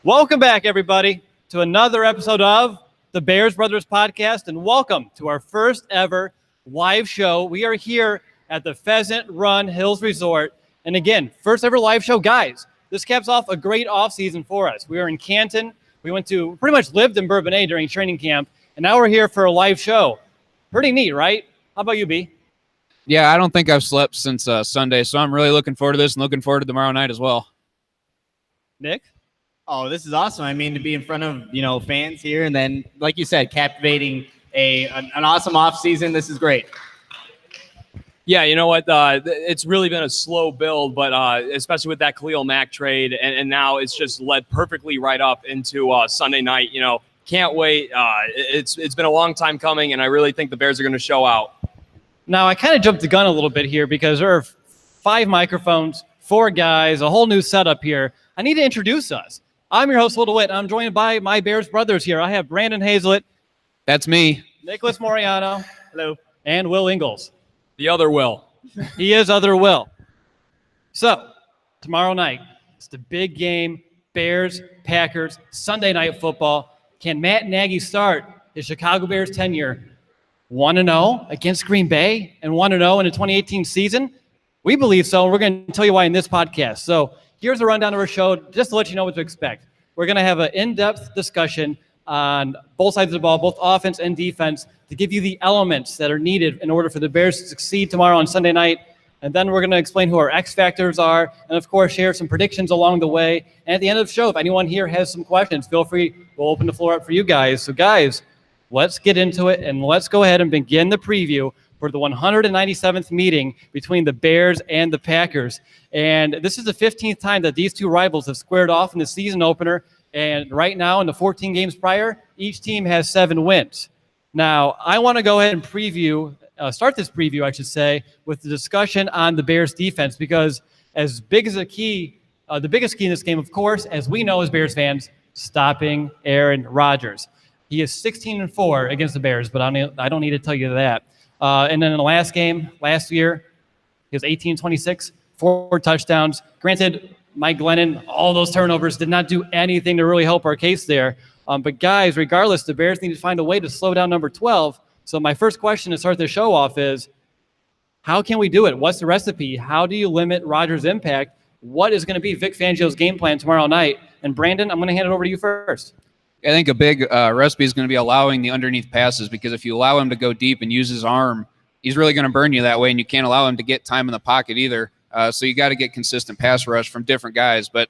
Welcome back, everybody, to another episode of the Bears Brothers Podcast, and welcome to our first ever live show. We are here at the Pheasant Run Resort, and again, first ever live show. Guys, this caps off a great offseason for us. We were in Canton. We pretty much lived in Bourbonnais during training camp, and now we're here for a live show. Pretty neat, right? How about you, B? Yeah, I don't think I've slept since Sunday, so I'm really looking forward to this and looking forward to tomorrow night as well. Nick? Oh, this is awesome. I mean, to be in front of, fans here and then, like you said, captivating an awesome offseason. This is great. Yeah, you know what? It's really been a slow build, but especially with that Khalil Mack trade, and now it's just led perfectly right up into Sunday night. Can't wait. It's been a long time coming, and I really think the Bears are going to show out. Now, I kind of jumped the gun a little bit here because there are 5 microphones, 4 guys, a whole new setup here. I need to introduce us. I'm your host, Will DeWitt, and I'm joined by my Bears brothers here. I have Brandon Hazlett. That's me. Nicholas Moriano. Hello. And Will Ingalls. The other Will. He is other Will. So, tomorrow night, it's the big game, Bears, Packers, Sunday Night Football. Can Matt Nagy start his Chicago Bears tenure 1-0 against Green Bay and 1-0 in the 2018 season? We believe so, and we're going to tell you why in this podcast. So, here's a rundown of our show, just to let you know what to expect. We're going to have an in-depth discussion on both sides of the ball, both offense and defense, to give you the elements that are needed in order for the Bears to succeed tomorrow on Sunday night. And then we're going to explain who our X factors are, and of course, share some predictions along the way. And at the end of the show, if anyone here has some questions, feel free. We'll open the floor up for you guys. So, guys, let's get into it, and let's go ahead and begin the preview for the 197th meeting between the Bears and the Packers. And this is the 15th time that these two rivals have squared off in the season opener. And right now, in the 14 games prior, each team has 7 wins. Now, I want to go ahead and start this preview, I should say, with the discussion on the Bears defense, because as big as the biggest key in this game, of course, as we know as Bears fans, stopping Aaron Rodgers. He is 16-4 against the Bears, but I don't need to tell you that. And then in the last game, last year, he was 18-26, 4 touchdowns. Granted, Mike Glennon, all those turnovers did not do anything to really help our case there. But guys, regardless, the Bears need to find a way to slow down number 12. So my first question to start the show off is, how can we do it? What's the recipe? How do you limit Rodgers' impact? What is going to be Vic Fangio's game plan tomorrow night? And Brandon, I'm going to hand it over to you first. I think a big recipe is going to be allowing the underneath passes, because if you allow him to go deep and use his arm, he's really going to burn you that way, and you can't allow him to get time in the pocket either. So you got to get consistent pass rush from different guys. But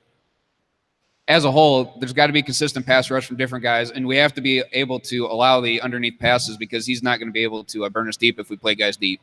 as a whole, there's got to be consistent pass rush from different guys, and we have to be able to allow the underneath passes, because he's not going to be able to burn us deep if we play guys deep.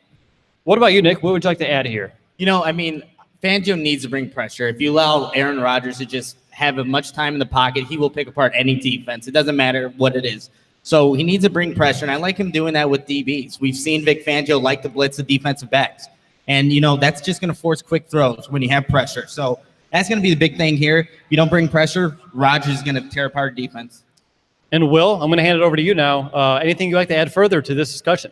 What about you, Nick? What would you like to add here? Fangio needs to bring pressure. If you allow Aaron Rodgers to just have as much time in the pocket, he will pick apart any defense. It doesn't matter what it is. So he needs to bring pressure, and I like him doing that with DBs. We've seen Vic Fangio like to blitz the defensive backs. And, that's just going to force quick throws when you have pressure. So that's going to be the big thing here. If you don't bring pressure, Rodgers is going to tear apart defense. And Will, I'm going to hand it over to you now. Anything you'd like to add further to this discussion?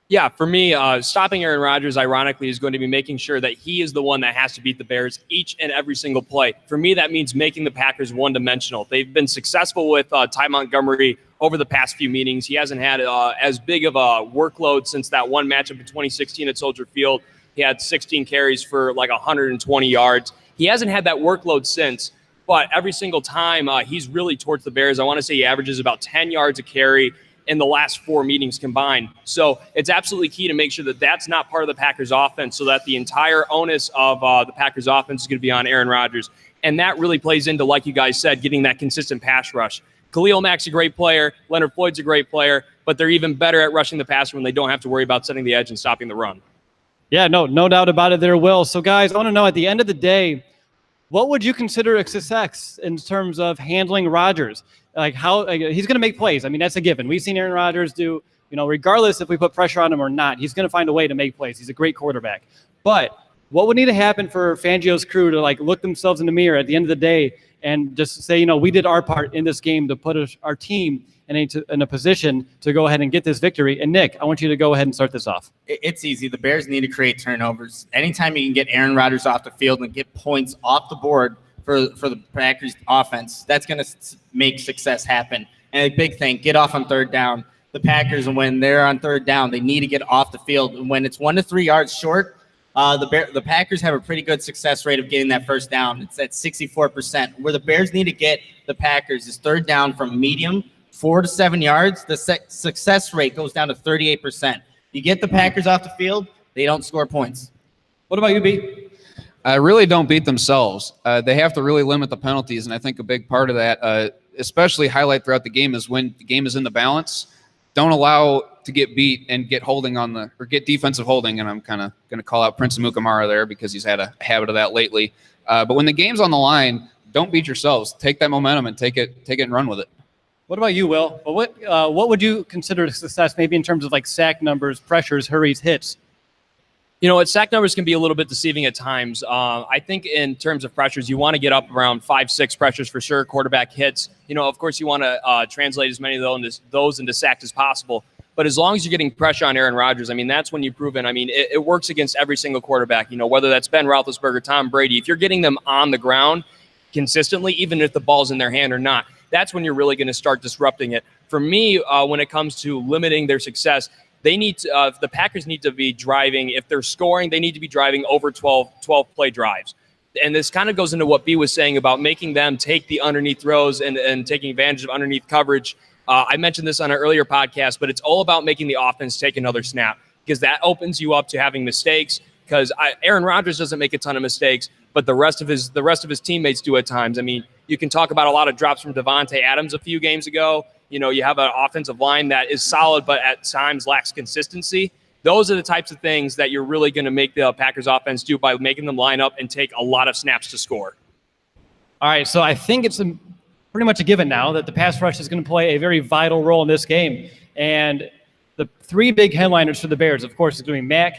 Yeah, for me, stopping Aaron Rodgers, ironically, is going to be making sure that he is the one that has to beat the Bears each and every single play. For me, that means making the Packers one-dimensional. They've been successful with Ty Montgomery over the past few meetings. He hasn't had as big of a workload since that one matchup in 2016 at Soldier Field. He had 16 carries for like 120 yards. He hasn't had that workload since, but every single time he's really towards the Bears. I want to say he averages about 10 yards a carry in the last 4 meetings combined. So it's absolutely key to make sure that that's not part of the Packers offense, so that the entire onus of the Packers offense is going to be on Aaron Rodgers. And that really plays into, like you guys said, getting that consistent pass rush. Khalil Mack's a great player. Leonard Floyd's a great player, but they're even better at rushing the passer when they don't have to worry about setting the edge and stopping the run. Yeah, no doubt about it there, Will. So, guys, I want to know, at the end of the day, what would you consider a success in terms of handling Rodgers? Like, how he's going to make plays. I mean, that's a given. We've seen Aaron Rodgers do, regardless if we put pressure on him or not, he's going to find a way to make plays. He's a great quarterback. But what would need to happen for Fangio's crew to, look themselves in the mirror at the end of the day and just say, we did our part in this game to put our team in a position to go ahead and get this victory? And Nick, I want you to go ahead and start this off. It's easy. The Bears need to create turnovers. Anytime you can get Aaron Rodgers off the field and get points off the board for the Packers offense. That's going to make success happen. And a big thing, get off on third down. The Packers, when they're on third down, they need to get off the field. And when it's 1 to 3 yards short, the Packers have a pretty good success rate of getting that first down. It's at 64%. Where the Bears need to get the Packers is third down from medium, 4 to 7 yards. The success rate goes down to 38%. You get the Packers off the field, they don't score points. What about you, B? Really don't beat themselves. They have to really limit the penalties, and I think a big part of that, especially highlight throughout the game, is when the game is in the balance. Don't allow to get beat and get holding or get defensive holding. And I'm kind of going to call out Prince Amukamara there because he's had a habit of that lately. But when the game's on the line, don't beat yourselves. Take that momentum and take it and run with it. What about you, Will? Well, what would you consider a success, maybe in terms of like sack numbers, pressures, hurries, hits? Sack numbers can be a little bit deceiving at times. I think in terms of pressures, you want to get up around 5-6 pressures for sure. Quarterback hits. Of course, you want to translate as many of those into sacks as possible. But as long as you're getting pressure on Aaron Rodgers, that's when you've proven. It works against every single quarterback. Whether that's Ben Roethlisberger, Tom Brady. If you're getting them on the ground consistently, even if the ball's in their hand or not, that's when you're really going to start disrupting it. For me, when it comes to limiting their success, the Packers need to be driving. If they're scoring, they need to be driving over 12 play drives. And this kind of goes into what B was saying about making them take the underneath throws and taking advantage of underneath coverage. I mentioned this on an earlier podcast, but it's all about making the offense take another snap because that opens you up to having mistakes. Because Aaron Rodgers doesn't make a ton of mistakes, but the rest of his teammates do at times. You can talk about a lot of drops from Davante Adams a few games ago. You have an offensive line that is solid, but at times lacks consistency. Those are the types of things that you're really going to make the Packers offense do by making them line up and take a lot of snaps to score. All right, so I think it's pretty much a given now that the pass rush is going to play a very vital role in this game. And the three big headliners for the Bears, of course, is going to be Mack,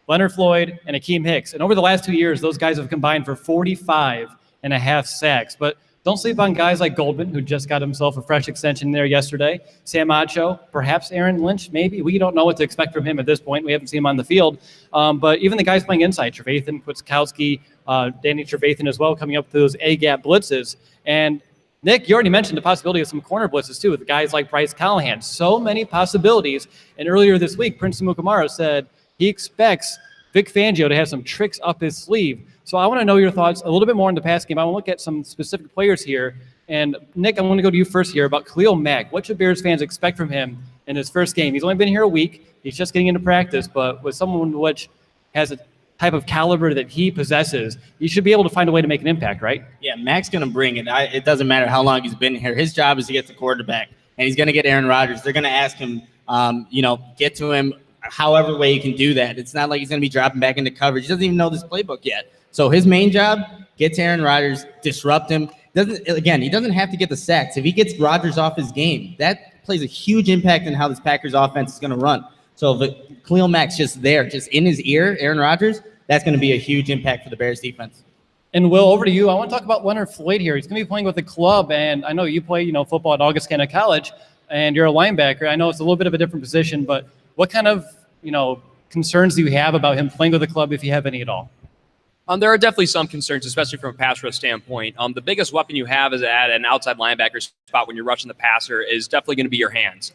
Leonard Floyd, and Akeem Hicks. And over the last 2 years, those guys have combined for 45.5 sacks. But don't sleep on guys like Goldman, who just got himself a fresh extension there yesterday. Sam Ocho, perhaps Aaron Lynch, maybe. We don't know what to expect from him at this point. We haven't seen him on the field. But even the guys playing inside, Trevathan, Kwiatkowski, Danny Trevathan as well, coming up to those A-gap blitzes. And Nick, you already mentioned the possibility of some corner blitzes too with guys like Bryce Callahan. So many possibilities. And earlier this week, Prince Amukamara said he expects Vic Fangio to have some tricks up his sleeve. So I want to know your thoughts a little bit more in the pass game. I want to look at some specific players here. And Nick, I want to go to you first here about Khalil Mack. What should Bears fans expect from him in his first game? He's only been here a week. He's just getting into practice, but with someone which has a type of caliber that he possesses, you should be able to find a way to make an impact, right? Yeah, Mack's going to bring it. It doesn't matter how long he's been here. His job is to get the quarterback, and he's going to get Aaron Rodgers. They're going to ask him, get to him however way he can do that. It's not like he's going to be dropping back into coverage. He doesn't even know this playbook yet. So his main job, get to Aaron Rodgers, disrupt him. He doesn't have to get the sacks. If he gets Rodgers off his game, that plays a huge impact on how this Packers offense is going to run. So if Khalil Mack's just there, just in his ear, Aaron Rodgers, that's going to be a huge impact for the Bears defense. And Will, over to you. I want to talk about Leonard Floyd here. He's going to be playing with the club, and I know you play, football at Augustana College, and you're a linebacker. I know it's a little bit of a different position, but what kind of, concerns do you have about him playing with the club, if you have any at all? There are definitely some concerns, especially from a pass rush standpoint. The biggest weapon you have is at an outside linebacker spot when you're rushing the passer is definitely going to be your hands.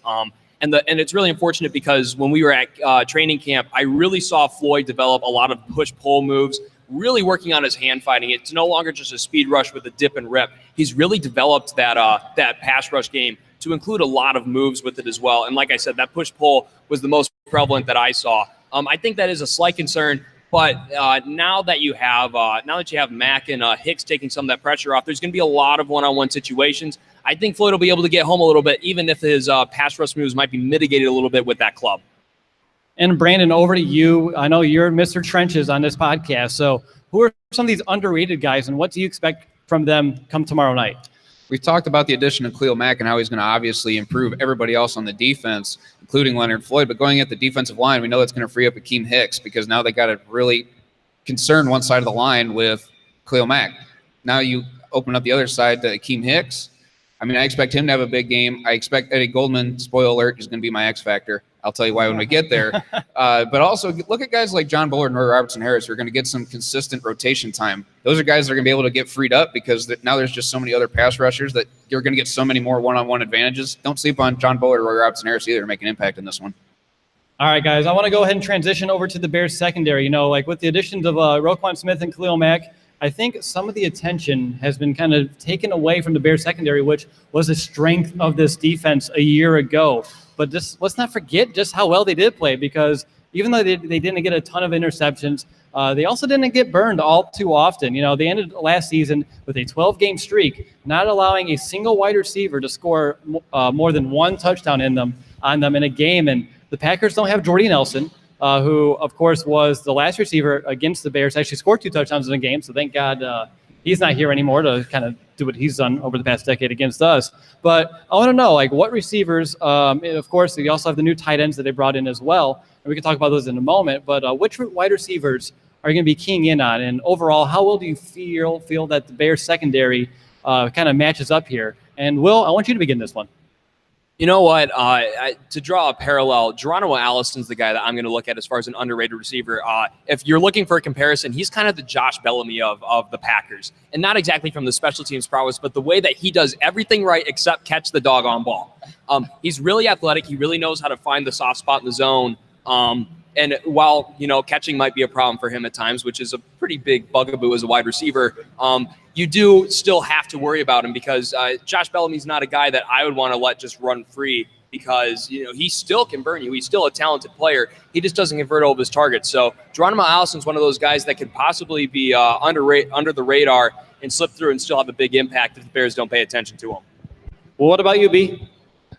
And it's really unfortunate because when we were at training camp, I really saw Floyd develop a lot of push-pull moves, really working on his hand fighting. It's no longer just a speed rush with a dip and rip. He's really developed that pass rush game to include a lot of moves with it as well. And like I said, that push-pull was the most prevalent that I saw. I think that is a slight concern. But now that you have Mack and Hicks taking some of that pressure off, there's going to be a lot of one-on-one situations. I think Floyd will be able to get home a little bit, even if his pass rush moves might be mitigated a little bit with that club. And Brandon, over to you. I know you're Mr. Trenches on this podcast. So who are some of these underrated guys, and what do you expect from them come tomorrow night? We've talked about the addition of Khalil Mack and how he's going to obviously improve everybody else on the defense, including Leonard Floyd. But going at the defensive line, we know it's going to free up Akeem Hicks because now they got to really concern one side of the line with Khalil Mack. Now you open up the other side to Akeem Hicks. I expect him to have a big game. I expect Eddie Goldman, spoiler alert, is going to be my X factor. I'll tell you why when we get there. But also look at guys like John Bullard and Roy Robertson-Harris who are going to get some consistent rotation time. Those are guys that are going to be able to get freed up because now there's just so many other pass rushers that you're going to get so many more one-on-one advantages. Don't sleep on John Bullard or Roy Robertson-Harris either to make an impact in this one. All right, guys, I want to go ahead and transition over to the Bears secondary. You know, like with the additions of Roquan Smith and Khalil Mack, I think some of the attention has been kind of taken away from the Bears secondary, which was the strength of this defense a year ago. But just let's not forget just how well they did play, because even though they didn't get a ton of interceptions, they also didn't get burned all too often. You know, they ended last season with a 12-game streak, not allowing a single wide receiver to score more than one touchdown on them in a game. And the Packers don't have Jordy Nelson, who, of course, was the last receiver against the Bears, actually scored 2 touchdowns in a game. So thank God he's not here anymore to kind of do what he's done over the past decade against us. But I want to know, like, what receivers, of course, they also have the new tight ends that they brought in as well. And we can talk about those in a moment. But which wide receivers are you going to be keying in on? And overall, how well do you feel that the Bears secondary kind of matches up here? And Will, I want you to begin this one. You know what? To draw a parallel, Geronimo Allison's the guy that I'm going to look at as far as an underrated receiver. If you're looking for a comparison, he's kind of the Josh Bellamy of the Packers. And not exactly from the special teams prowess, but the way that he does everything right except catch the doggone ball. He's really athletic. He really knows how to find the soft spot in the zone. And while, you know, catching might be a problem for him at times, which is a pretty big bugaboo as a wide receiver, you do still have to worry about him because Josh Bellamy's not a guy that I would want to let just run free because, you know, he still can burn you. He's still a talented player. He just doesn't convert all of his targets. So Geronimo Allison's one of those guys that could possibly be under the radar and slip through and still have a big impact if the Bears don't pay attention to him. Well, what about you, B?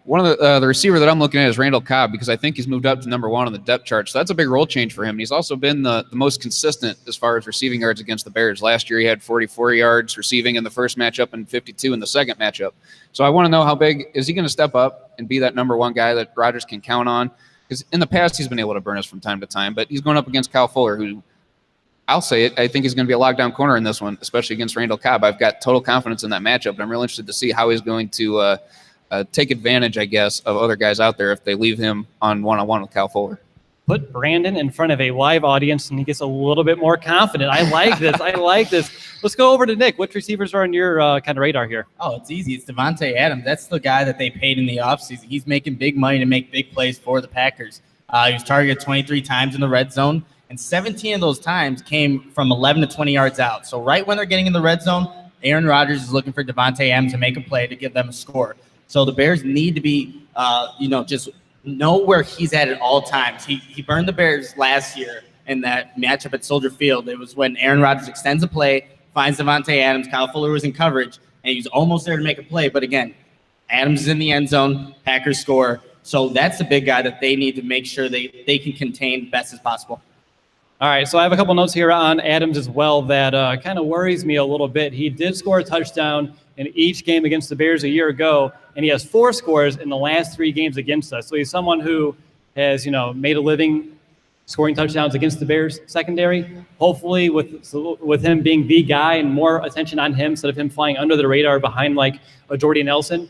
One of the receiver that I'm looking at is Randall Cobb because I think he's moved up to number 1 on the depth chart. So that's a big role change for him. And he's also been the most consistent as far as receiving yards against the Bears. Last year he had 44 yards receiving in the first matchup and 52 in the second matchup. So I want to know how big is he going to step up and be that number 1 guy that Rodgers can count on? Because in the past he's been able to burn us from time to time, but he's going up against Kyle Fuller, who I'll say it, I think he's going to be a lockdown corner in this one, especially against Randall Cobb. I've got total confidence in that matchup, and I'm really interested to see how he's going to take advantage, I guess, of other guys out there if they leave him on one-on-one with Kyle Fuller. Put Brandon in front of a live audience, and he gets a little bit more confident. I like this. I like this. Let's go over to Nick. Which receivers are on your kind of radar here? Oh, it's easy. It's Davante Adams. That's the guy that they paid in the offseason. He's making big money to make big plays for the Packers. He was targeted 23 times in the red zone, and 17 of those times came from 11 to 20 yards out. So right when they're getting in the red zone, Aaron Rodgers is looking for Davante Adams to make a play to give them a score. So the Bears need to be, just know where he's at all times. He burned the Bears last year in that matchup at Soldier Field. It was when Aaron Rodgers extends a play, finds Davante Adams. Kyle Fuller was in coverage, and he was almost there to make a play. But again, Adams is in the end zone. Packers score. So that's the big guy that they need to make sure they can contain best as possible. All right, so I have a couple notes here on Adams as well that kind of worries me a little bit. He did score a touchdown in each game against the Bears a year ago, and he has 4 scores in the last 3 games against us. So he's someone who has, made a living scoring touchdowns against the Bears secondary. Hopefully with him being the guy and more attention on him instead of him flying under the radar behind like a Jordy Nelson,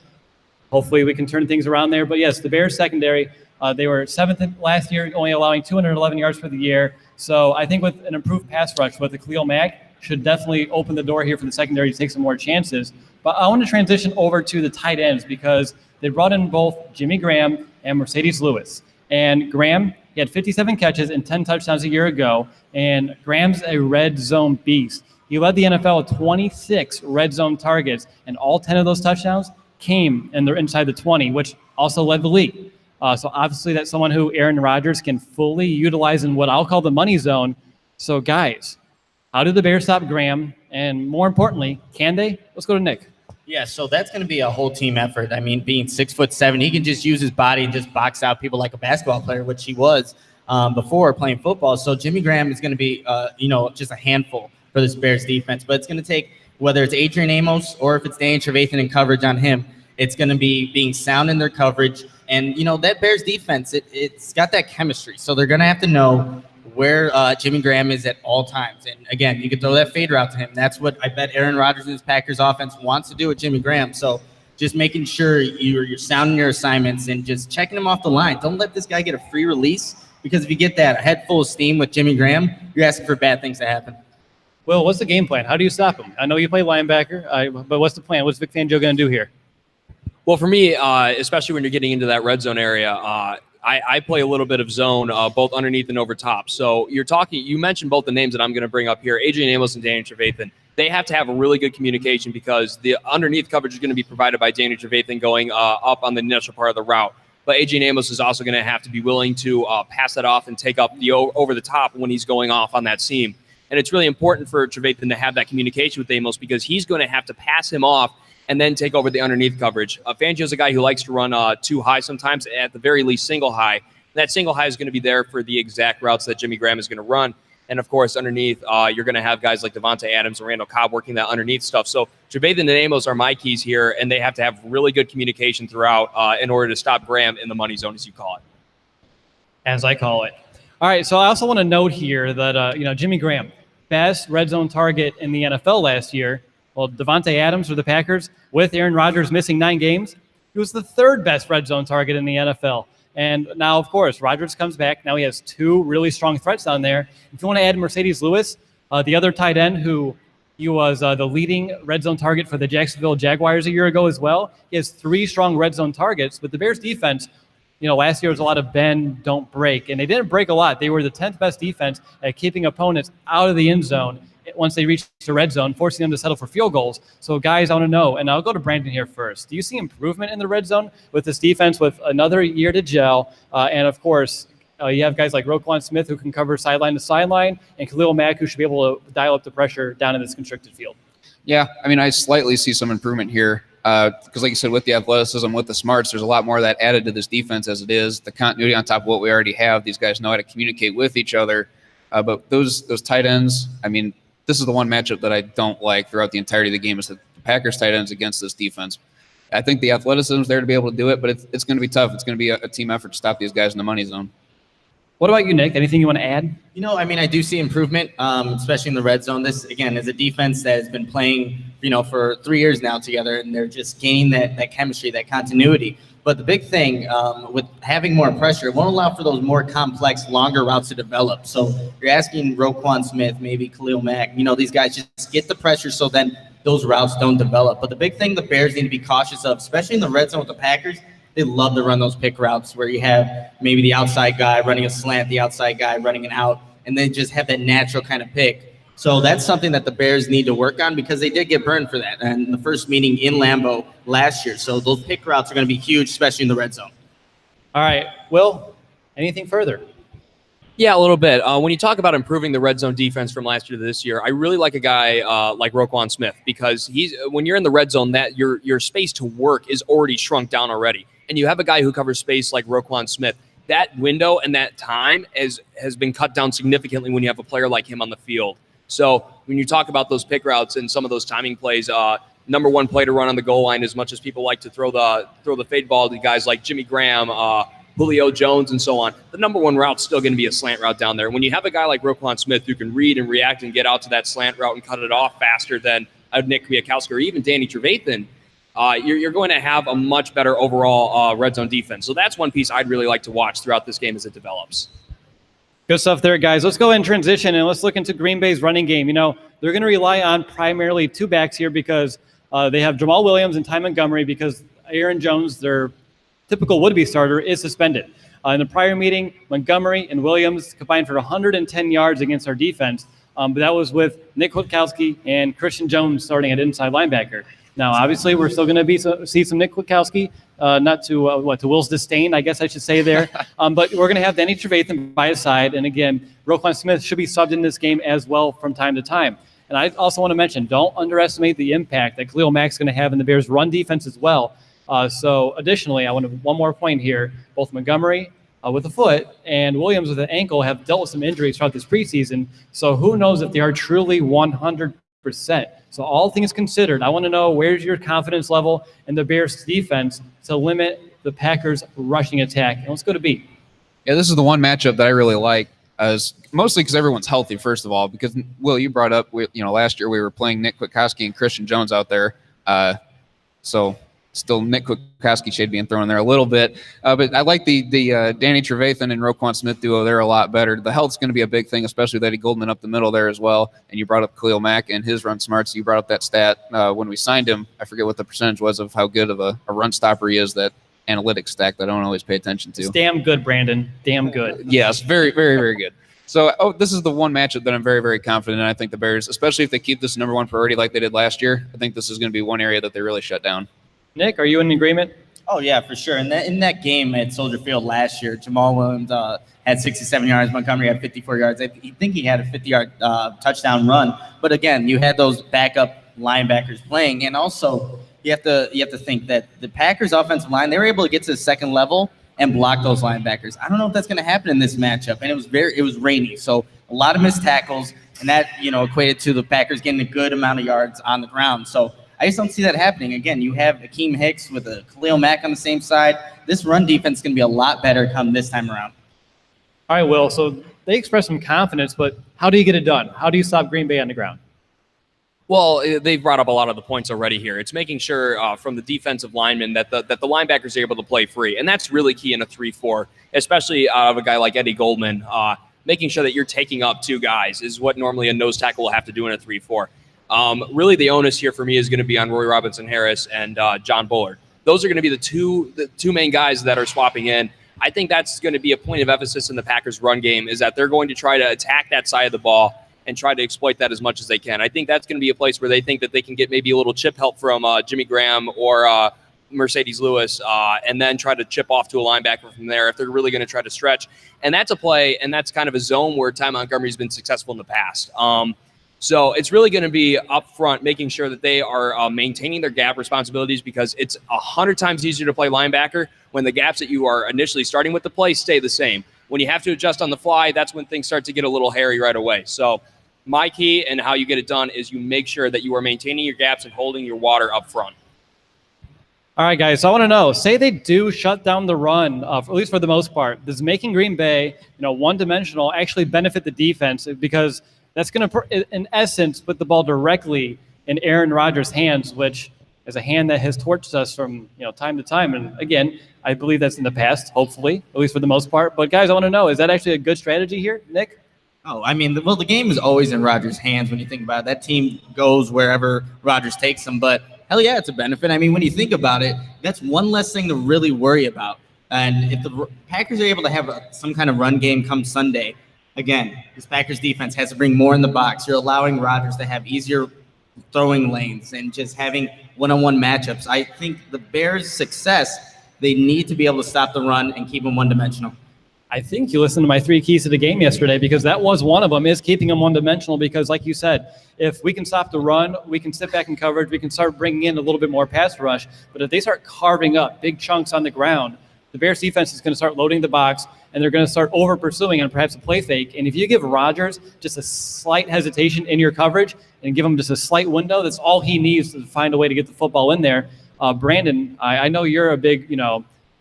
hopefully we can turn things around there. But yes, the Bears secondary, they were 7th last year, only allowing 211 yards for the year. So I think with an improved pass rush with the Khalil Mack should definitely open the door here for the secondary to take some more chances. But I want to transition over to the tight ends because they brought in both Jimmy Graham and Mercedes Lewis. And Graham, he had 57 catches and 10 touchdowns a year ago. And Graham's a red zone beast. He led the NFL with 26 red zone targets, and all 10 of those touchdowns came and they're inside the 20, which also led the league. So obviously that's someone who Aaron Rodgers can fully utilize in what I'll call the money zone. So guys, how do the Bears stop Graham? And more importantly, can they? Let's go to Nick. Yeah, so that's going to be a whole team effort. I mean, being 6'7", he can just use his body and just box out people like a basketball player, which he was before playing football. So Jimmy Graham is going to be, just a handful for this Bears defense. But it's going to take, whether it's Adrian Amos or if it's Danny Trevathan in coverage on him, it's going to be being sound in their coverage. And, that Bears defense, it's got that chemistry. So they're going to have to know where Jimmy Graham is at all times. And, again, you can throw that fader out to him. That's what I bet Aaron Rodgers and his Packers offense wants to do with Jimmy Graham. So just making sure you're sounding your assignments and just checking him off the line. Don't let this guy get a free release, because if you get that head full of steam with Jimmy Graham, you're asking for bad things to happen. Well, what's the game plan? How do you stop him? I know you play linebacker, but what's the plan? What's Vic Fangio going to do here? Well, for me, especially when you're getting into that red zone area, I play a little bit of zone, both underneath and over top. So you mentioned both the names that I'm going to bring up here, Adrian Amos and Danny Trevathan. They have to have a really good communication, because the underneath coverage is going to be provided by Danny Trevathan going up on the initial part of the route. But Adrian Amos is also going to have to be willing to pass that off and take up the over the top when he's going off on that seam. And it's really important for Trevathan to have that communication with Amos, because he's going to have to pass him off and then take over the underneath coverage. Fangio's a guy who likes to run too high sometimes, at the very least single high. That single high is going to be there for the exact routes that Jimmy Graham is going to run. And, of course, underneath, you're going to have guys like Davante Adams and Randall Cobb working that underneath stuff. So Trevathan and Amos are my keys here, and they have to have really good communication throughout in order to stop Graham in the money zone, as you call it. As I call it. All right, so I also want to note here that, Jimmy Graham, best red zone target in the NFL last year. Well, Davante Adams for the Packers, with Aaron Rodgers missing 9 games, he was the 3rd best red zone target in the NFL. And now, of course, Rodgers comes back. Now he has 2 really strong threats down there. If you want to add Mercedes Lewis, the other tight end who he was the leading red zone target for the Jacksonville Jaguars a year ago as well, he has 3 strong red zone targets. But the Bears defense, last year was a lot of bend, don't break. And they didn't break a lot. They were the 10th best defense at keeping opponents out of the end zone once they reached the red zone, forcing them to settle for field goals. So, guys, I want to know, and I'll go to Brandon here first. Do you see improvement in the red zone with this defense with another year to gel? And, of course, you have guys like Roquan Smith who can cover sideline to sideline, and Khalil Mack who should be able to dial up the pressure down in this constricted field. Yeah, I slightly see some improvement here. Because like you said, with the athleticism, with the smarts, there's a lot more of that added to this defense as it is. The continuity on top of what we already have. These guys know how to communicate with each other. But those tight ends, this is the one matchup that I don't like throughout the entirety of the game, is the Packers tight ends against this defense. I think the athleticism is there to be able to do it, but it's going to be tough. It's going to be a team effort to stop these guys in the money zone. What about you, Nick? Anything you want to add? I do see improvement, especially in the red zone. This, again, is a defense that has been playing, for 3 years now together, and they're just gaining that chemistry, that continuity. But the big thing with having more pressure, it won't allow for those more complex, longer routes to develop. So you're asking Roquan Smith, maybe Khalil Mack, these guys just get the pressure so then those routes don't develop. But the big thing the Bears need to be cautious of, especially in the red zone with the Packers, they love to run those pick routes where you have maybe the outside guy running a slant, the outside guy running an out, and they just have that natural kind of pick. So that's something that the Bears need to work on, because they did get burned for that in the first meeting in Lambeau last year. So those pick routes are going to be huge, especially in the red zone. All right. Will, anything further? Yeah, a little bit. When you talk about improving the red zone defense from last year to this year, I really like a guy like Roquan Smith, because when you're in the red zone, that your space to work is already shrunk down already. And you have a guy who covers space like Roquan Smith. That window and that time has been cut down significantly when you have a player like him on the field. So when you talk about those pick routes and some of those timing plays, number one play to run on the goal line, as much as people like to throw the fade ball to guys like Jimmy Graham, Julio Jones, and so on, the number one route's still going to be a slant route down there. When you have a guy like Roquan Smith who can read and react and get out to that slant route and cut it off faster than Nick Kwiatkowski or even Danny Trevathan, you're going to have a much better overall red zone defense. So that's one piece I'd really like to watch throughout this game as it develops. Good stuff there, guys. Let's go ahead and transition, and let's look into Green Bay's running game. They're going to rely on primarily 2 backs here, because they have Jamal Williams and Ty Montgomery, because Aaron Jones, their typical would-be starter, is suspended. In the prior meeting, Montgomery and Williams combined for 110 yards against our defense, but that was with Nick Kwiatkowski and Christian Jones starting at inside linebacker. Now, obviously, we're still going to see some Nick Kwiatkowski, not to Will's disdain, I guess I should say there. But we're going to have Danny Trevathan by his side. And again, Roquan Smith should be subbed in this game as well from time to time. And I also want to mention, don't underestimate the impact that Khalil Mack's going to have in the Bears' run defense as well. So additionally, I want to one more point here. Both Montgomery with a foot and Williams with an ankle have dealt with some injuries throughout this preseason. So who knows if they are truly 100%. So all things considered, I want to know, where's your confidence level in the Bears defense to limit the Packers rushing attack? And let's go to B. Yeah, this is the one matchup that I really like, mostly because everyone's healthy, first of all, because, Will, you brought up, last year we were playing Nick Kwiatkowski and Christian Jones out there. So still Nick Kwiatkowski shade being thrown in there a little bit. But I like the Danny Trevathan and Roquan Smith duo. They're a lot better. The health's going to be a big thing, especially with Eddie Goldman up the middle there as well. And you brought up Khalil Mack and his run smarts. You brought up that stat when we signed him. I forget what the percentage was of how good of a run stopper he is, that analytics stack that I don't always pay attention to. It's damn good, Brandon. Damn good. Yes, very, very, very good. So this is the one matchup that I'm very, very confident in. I think the Bears, especially if they keep this number one priority like they did last year, I think this is going to be one area that they really shut down. Nick, are you in agreement? Oh, yeah, for sure. In that game at Soldier Field last year, Jamal Williams had 67 yards. Montgomery had 54 yards. I think he had a 50-yard touchdown run. But, again, you had those backup linebackers playing. And also you have to think that the Packers' offensive line, they were able to get to the second level and block those linebackers. I don't know if that's going to happen in this matchup. And it was rainy, so a lot of missed tackles, and that equated to the Packers getting a good amount of yards on the ground. So I just don't see that happening. Again, you have Akeem Hicks with a Khalil Mack on the same side. This run defense is going to be a lot better come this time around. All right, Will. So they expressed some confidence, but how do you get it done? How do you stop Green Bay on the ground? Well, they've brought up a lot of the points already here. It's making sure from the defensive linemen that the linebackers are able to play free. And that's really key in a 3-4, especially out of a guy like Eddie Goldman. Making sure that you're taking up two guys is what normally a nose tackle will have to do in a 3-4. Really, the onus here for me is going to be on Roy Robinson-Harris and John Bullard. Those are going to be the two main guys that are swapping in. I think that's going to be a point of emphasis in the Packers' run game, is that they're going to try to attack that side of the ball and try to exploit that as much as they can. I think that's going to be a place where they think that they can get maybe a little chip help from Jimmy Graham or Mercedes Lewis, and then try to chip off to a linebacker from there if they're really going to try to stretch. And that's a play, and that's kind of a zone where Ty Montgomery's been successful in the past. So it's really going to be up front, making sure that they are maintaining their gap responsibilities, because it's 100 times easier to play linebacker when the gaps that you are initially starting with the play stay the same. When you have to adjust on the fly, that's when things start to get a little hairy right away. So my key and how you get it done is you make sure that you are maintaining your gaps and holding your water up front. All right, guys. So I want to know, say they do shut down the run, at least for the most part. Does making Green Bay, one-dimensional actually benefit the defense? Because that's going to, in essence, put the ball directly in Aaron Rodgers' hands, which is a hand that has torched us from time to time. And again, I believe that's in the past, hopefully, at least for the most part. But guys, I want to know, is that actually a good strategy here, Nick? Oh, I mean, the game is always in Rodgers' hands when you think about it. That team goes wherever Rodgers takes them. But hell yeah, it's a benefit. I mean, when you think about it, that's one less thing to really worry about. And if the Packers are able to have some kind of run game come Sunday, again, this Packers defense has to bring more in the box. You're allowing Rodgers to have easier throwing lanes and just having one-on-one matchups. I think the Bears' success, they need to be able to stop the run and keep them one-dimensional. I think you listened to my 3 keys to the game yesterday, because that was one of them, is keeping them one-dimensional. Because like you said, if we can stop the run, we can sit back in coverage, we can start bringing in a little bit more pass rush. But if they start carving up big chunks on the ground, the Bears defense is going to start loading the box, and they're going to start over-pursuing on perhaps a play fake. And if you give Rodgers just a slight hesitation in your coverage and give him just a slight window, that's all he needs to find a way to get the football in there. Brandon, I know you're a big,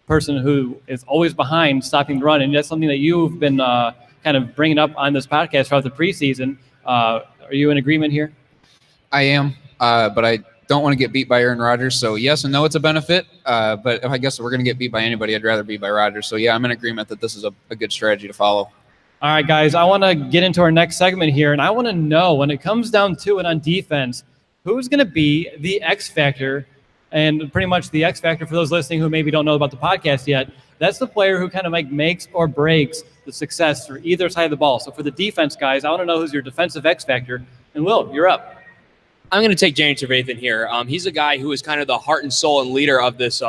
person who is always behind stopping the run, and that's something that you've been kind of bringing up on this podcast throughout the preseason. Are you in agreement here? I am, but I don't want to get beat by Aaron Rodgers. So yes and no, it's a benefit. But if I guess if we're going to get beat by anybody, I'd rather be by Rodgers. So yeah, I'm in agreement that this is a good strategy to follow. All right, guys, I want to get into our next segment here, and I want to know, when it comes down to it on defense, who's going to be the X factor. And pretty much the X factor, for those listening who maybe don't know about the podcast yet, that's the player who kind of makes or breaks the success for either side of the ball. So for the defense, guys, I want to know who's your defensive X factor. And Will, you're up. I'm going to take Danny Trevathan here. He's a guy who is kind of the heart and soul and leader of this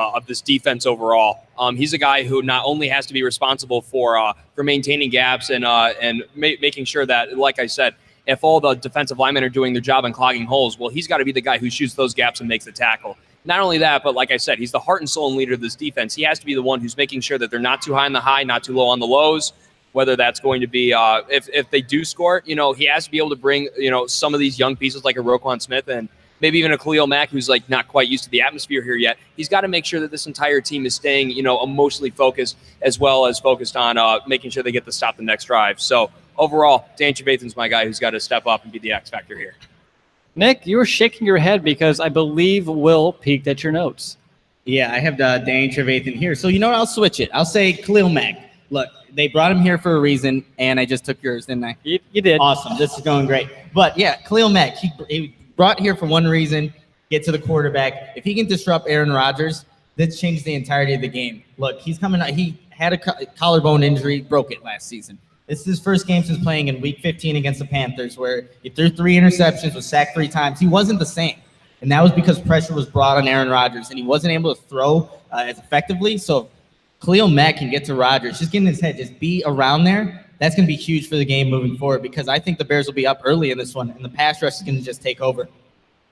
defense overall. He's a guy who not only has to be responsible for maintaining gaps and making sure that, like I said, if all the defensive linemen are doing their job and clogging holes, well, he's got to be the guy who shoots those gaps and makes the tackle. Not only that, but like I said, he's the heart and soul and leader of this defense. He has to be the one who's making sure that they're not too high on the high, not too low on the lows, whether that's going to be if they do score, he has to be able to bring, some of these young pieces like a Roquan Smith and maybe even a Khalil Mack, who's like not quite used to the atmosphere here yet. He's got to make sure that this entire team is staying, emotionally focused, as well as focused on making sure they get to stop the next drive. So overall, Dan Trevathan's my guy who's got to step up and be the X factor here. Nick, you were shaking your head because I believe Will peeked at your notes. Yeah, I have Danny Trevathan here. So you know what? I'll switch it. I'll say Khalil Mack. Look, they brought him here for a reason, and I just took yours, didn't I? You did. Awesome. This is going great. But yeah, Khalil Mack, he brought here for one reason, get to the quarterback. If he can disrupt Aaron Rodgers, this changes the entirety of the game. Look, he's coming out. He had a collarbone injury, broke it last season. This is his first game since playing in Week 15 against the Panthers, where he threw 3 interceptions, was sacked 3 times. He wasn't the same. And that was because pressure was brought on Aaron Rodgers, and he wasn't able to throw as effectively. So Khalil Mack can get to Rodgers, just get in his head, just be around there. That's going to be huge for the game moving forward, because I think the Bears will be up early in this one, and the pass rush is going to just take over.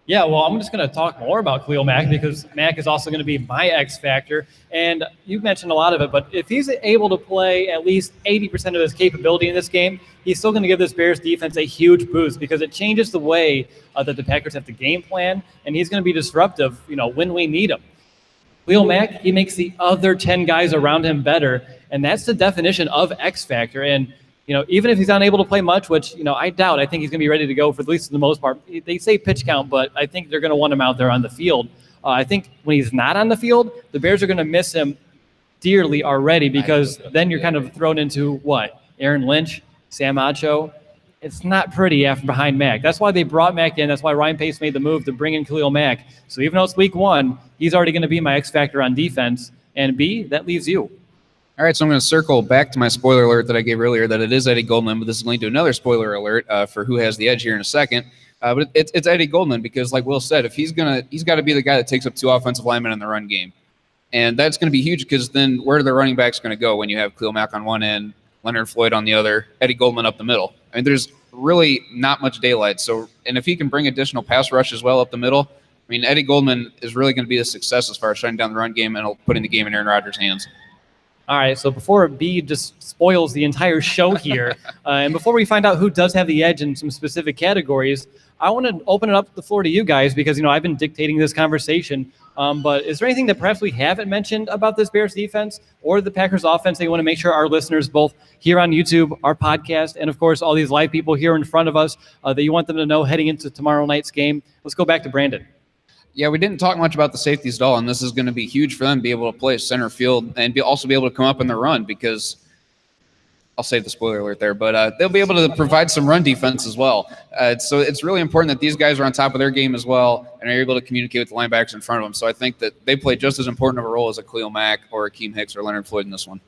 Yeah, well, I'm just going to talk more about Khalil Mack, because Mack is also going to be my X factor. And you mentioned a lot of it, but if he's able to play at least 80% of his capability in this game, he's still going to give this Bears defense a huge boost, because it changes the way that the Packers have to game plan, and he's going to be disruptive, when we need him. Khalil Mack, he makes the other 10 guys around him better, and that's the definition of X factor. And even if he's unable to play much, which, I doubt, I think he's going to be ready to go for at least the most part. They say pitch count, but I think they're going to want him out there on the field. I think when he's not on the field, the Bears are going to miss him dearly already, because then you're kind of thrown into what? Aaron Lynch, Sam Acho. It's not pretty after behind Mack. That's why they brought Mack in. That's why Ryan Pace made the move to bring in Khalil Mack. So even though it's week 1, he's already going to be my X factor on defense. And B, that leaves you. All right, so I'm going to circle back to my spoiler alert that I gave earlier, that it is Eddie Goldman, but this is going to another spoiler alert for who has the edge here in a second. But it's Eddie Goldman, because like Will said, if he's got to be the guy that takes up 2 offensive linemen in the run game. And that's going to be huge, because then where are the running backs going to go when you have Khalil Mack on one end, Leonard Floyd on the other, Eddie Goldman up the middle? I mean, there's really not much daylight. So, and if he can bring additional pass rush as well up the middle, I mean, Eddie Goldman is really going to be a success as far as shutting down the run game and putting the game in Aaron Rodgers' hands. All right, so before B just spoils the entire show here, and before we find out who does have the edge in some specific categories, I want to open it up the floor to you guys, because, I've been dictating this conversation. But is there anything that perhaps we haven't mentioned about this Bears defense or the Packers offense that you want to make sure our listeners, both here on YouTube, our podcast, and, of course, all these live people here in front of us, that you want them to know heading into tomorrow night's game? Let's go back to Brandon. Yeah, we didn't talk much about the safeties at all, and this is going to be huge for them to be able to play center field and also be able to come up in the run, because I'll save the spoiler alert there, but they'll be able to provide some run defense as well. So it's really important that these guys are on top of their game as well and are able to communicate with the linebackers in front of them. So I think that they play just as important of a role as a Khalil Mack or Akeem Hicks or Leonard Floyd in this one.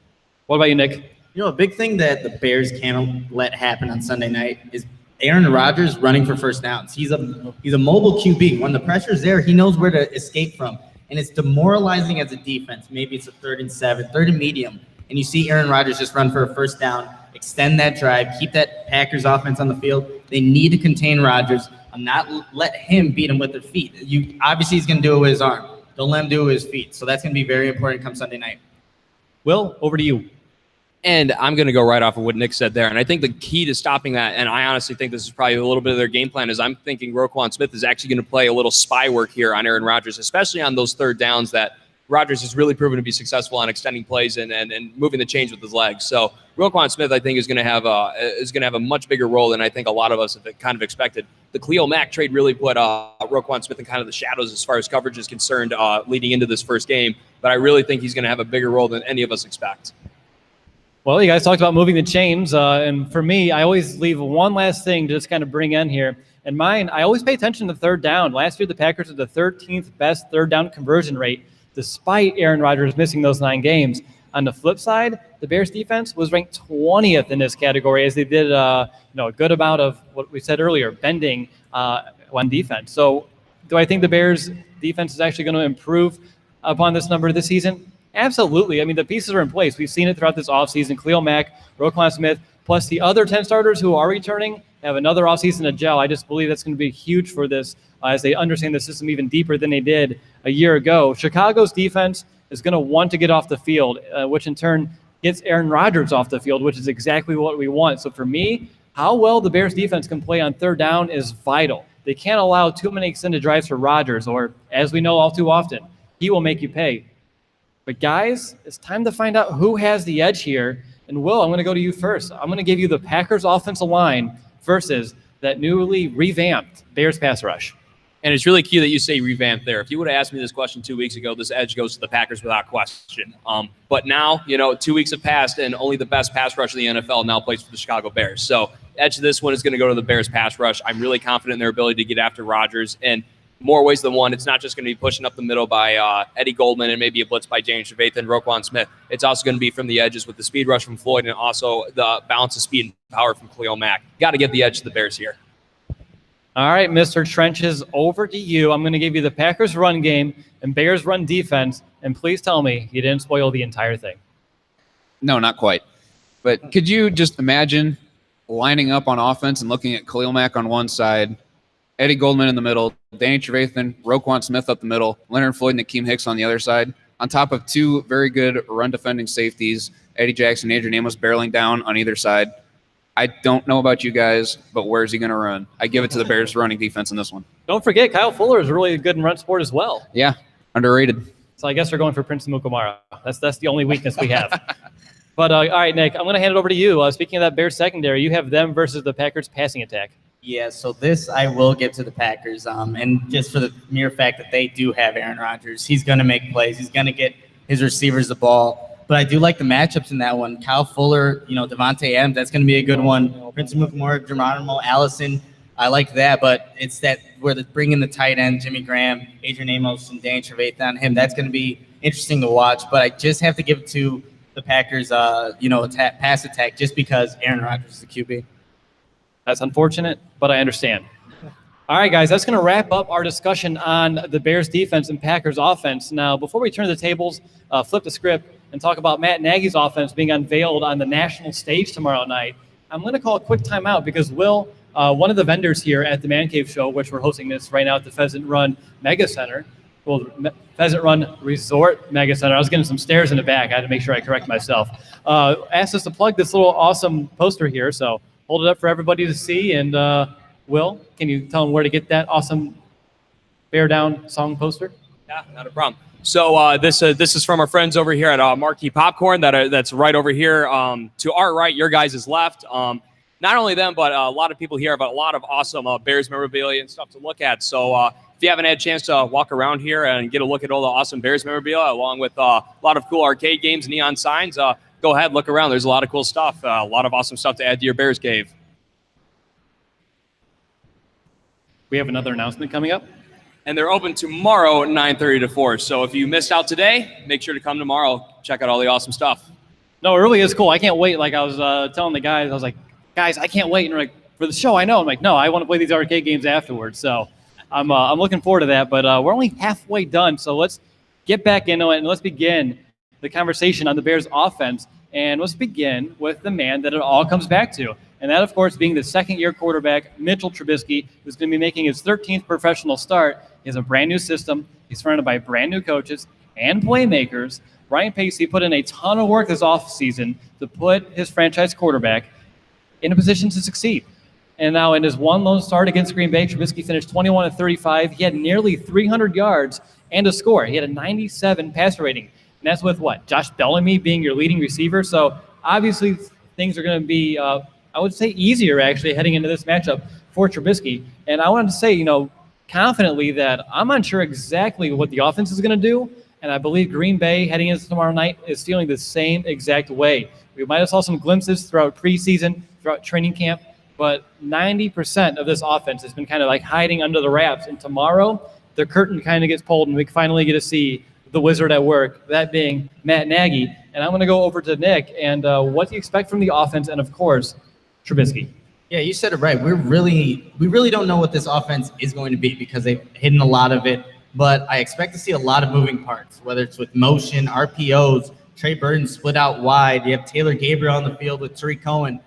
What about you, Nick? A big thing that the Bears can't let happen on Sunday night is Aaron Rodgers running for first downs. He's a mobile QB. When the pressure's there, he knows where to escape from. And it's demoralizing as a defense. Maybe it's a 3rd and 7, 3rd and medium. And you see Aaron Rodgers just run for a first down, extend that drive, keep that Packers offense on the field. They need to contain Rodgers and not let him beat him with their feet. Obviously, he's going to do it with his arm. Don't let him do it with his feet. So that's going to be very important come Sunday night. Will, over to you. And I'm going to go right off of what Nick said there. And I think the key to stopping that, and I honestly think this is probably a little bit of their game plan, is I'm thinking Roquan Smith is actually going to play a little spy work here on Aaron Rodgers, especially on those 3rd downs that Rodgers has really proven to be successful on extending plays and moving the chains with his legs. So Roquan Smith, I think, is going to have a much bigger role than I think a lot of us have kind of expected. The Khalil Mack trade really put Roquan Smith in kind of the shadows as far as coverage is concerned leading into this first game. But I really think he's going to have a bigger role than any of us expect. Well, you guys talked about moving the chains, and for me, I always leave one last thing to just kind of bring in here. And mine, I always pay attention to 3rd down. Last year, the Packers had the 13th best 3rd down conversion rate, despite Aaron Rodgers missing those 9 games. On the flip side, the Bears defense was ranked 20th in this category, as they did a good amount of what we said earlier, bending on defense. So do I think the Bears defense is actually going to improve upon this number this season? Absolutely. I mean, the pieces are in place. We've seen it throughout this offseason. Khalil Mack, Roquan Smith, plus the other 10 starters who are returning have another offseason to gel. I just believe that's going to be huge for this as they understand the system even deeper than they did a year ago. Chicago's defense is going to want to get off the field, which in turn gets Aaron Rodgers off the field, which is exactly what we want. So for me, how well the Bears defense can play on 3rd down is vital. They can't allow too many extended drives for Rodgers, or as we know all too often, he will make you pay. But guys, it's time to find out who has the edge here. And Will, I'm going to go to you first. I'm going to give you the Packers offensive line versus that newly revamped Bears pass rush. And it's really key that you say revamp there. If you would have asked me this question 2 weeks ago, this edge goes to the Packers without question. But now, 2 weeks have passed, and only the best pass rush in the NFL now plays for the Chicago Bears. So edge of this one is going to go to the Bears pass rush. I'm really confident in their ability to get after Rodgers. And more ways than one, it's not just going to be pushing up the middle by Eddie Goldman and maybe a blitz by James Trevathan and Roquan Smith. It's also going to be from the edges with the speed rush from Floyd and also the balance of speed and power from Khalil Mack. Got to get the edge to the Bears here. All right, Mr. Trenches, over to you. I'm going to give you the Packers run game and Bears run defense, and please tell me you didn't spoil the entire thing. No, not quite. But could you just imagine lining up on offense and looking at Khalil Mack on one side, Eddie Goldman in the middle, Danny Trevathan, Roquan Smith up the middle, Leonard Floyd and Akeem Hicks on the other side, on top of two very good run-defending safeties, Eddie Jackson and Adrian Amos barreling down on either side. I don't know about you guys, but where's he going to run? I give it to the Bears running defense in this one. Don't forget, Kyle Fuller is really good in run support as well. Yeah, underrated. So I guess they're going for Prince Mukamara. That's the only weakness we have. But all right, Nick, I'm going to hand it over to you. Speaking of that Bears secondary, you have them versus the Packers passing attack. Yeah, so this I will give to the Packers, and just for the mere fact that they do have Aaron Rodgers. He's going to make plays. He's going to get his receivers the ball. But I do like the matchups in that one. Kyle Fuller, Davante Adams, that's going to be a good one. Prince Mukamura, Geronimo Allison, I like that. But it's that where they bring in the tight end, Jimmy Graham, Adrian Amos, and Danny Trevathan on him. That's going to be interesting to watch. But I just have to give it to the Packers, pass attack, just because Aaron Rodgers is the QB. That's unfortunate, but I understand. All right, guys, that's going to wrap up our discussion on the Bears defense and Packers offense. Now, before we turn to the tables, flip the script, and talk about Matt Nagy's offense being unveiled on the national stage tomorrow night, I'm going to call a quick timeout because Will, one of the vendors here at the Man Cave Show, which we're hosting this right now at the Pheasant Run Mega Center, Pheasant Run Resort Mega Center. I was getting some stares in the back. I had to make sure I correct myself. Asked us to plug this little awesome poster here, so hold it up for everybody to see. And Will, can you tell them where to get that awesome Bear Down song poster? Yeah, not a problem. So this is from our friends over here at Marquee Popcorn that's right over here to our right, your guys' left. Not only them, but a lot of people here have a lot of awesome Bears memorabilia and stuff to look at. So if you haven't had a chance to walk around here and get a look at all the awesome Bears memorabilia, along with a lot of cool arcade games, neon signs, go ahead, look around. There's a lot of cool stuff, a lot of awesome stuff to add to your Bears cave. We have another announcement coming up. And they're open tomorrow at 9:30 to 4. So if you missed out today, make sure to come tomorrow. Check out all the awesome stuff. No, it really is cool. I can't wait. Like I was telling the guys, I was like, guys, I can't wait. And they're like, for the show, I know. I'm like, no, I want to play these arcade games afterwards. So I'm looking forward to that. But we're only halfway done. So let's get back into it and let's begin the conversation on the Bears offense. And let's begin with the man that it all comes back to. And that, of course, being the second-year quarterback, Mitchell Trubisky, who's going to be making his 13th professional start. He has a brand-new system. He's surrounded by brand-new coaches and playmakers. Ryan Pacey put in a ton of work this offseason to put his franchise quarterback in a position to succeed. And now in his one lone start against Green Bay, Trubisky finished 21-35. He had nearly 300 yards and a score. He had a 97 passer rating. And that's with what? Josh Bellamy being your leading receiver. So obviously things are going to be I would say easier actually heading into this matchup for Trubisky. And I wanted to say, confidently that I'm unsure exactly what the offense is going to do. And I believe Green Bay heading into tomorrow night is feeling the same exact way. We might have saw some glimpses throughout preseason, throughout training camp, but 90% of this offense has been kind of like hiding under the wraps. And tomorrow the curtain kind of gets pulled and we finally get to see the wizard at work, that being Matt Nagy. And I'm going to go over to Nick and what do you expect from the offense and, of course, Trubisky? Yeah, you said it right. We really don't know what this offense is going to be because they've hidden a lot of it. But I expect to see a lot of moving parts, whether it's with motion, RPOs, Trey Burton split out wide. You have Taylor Gabriel on the field with Tariq Cohen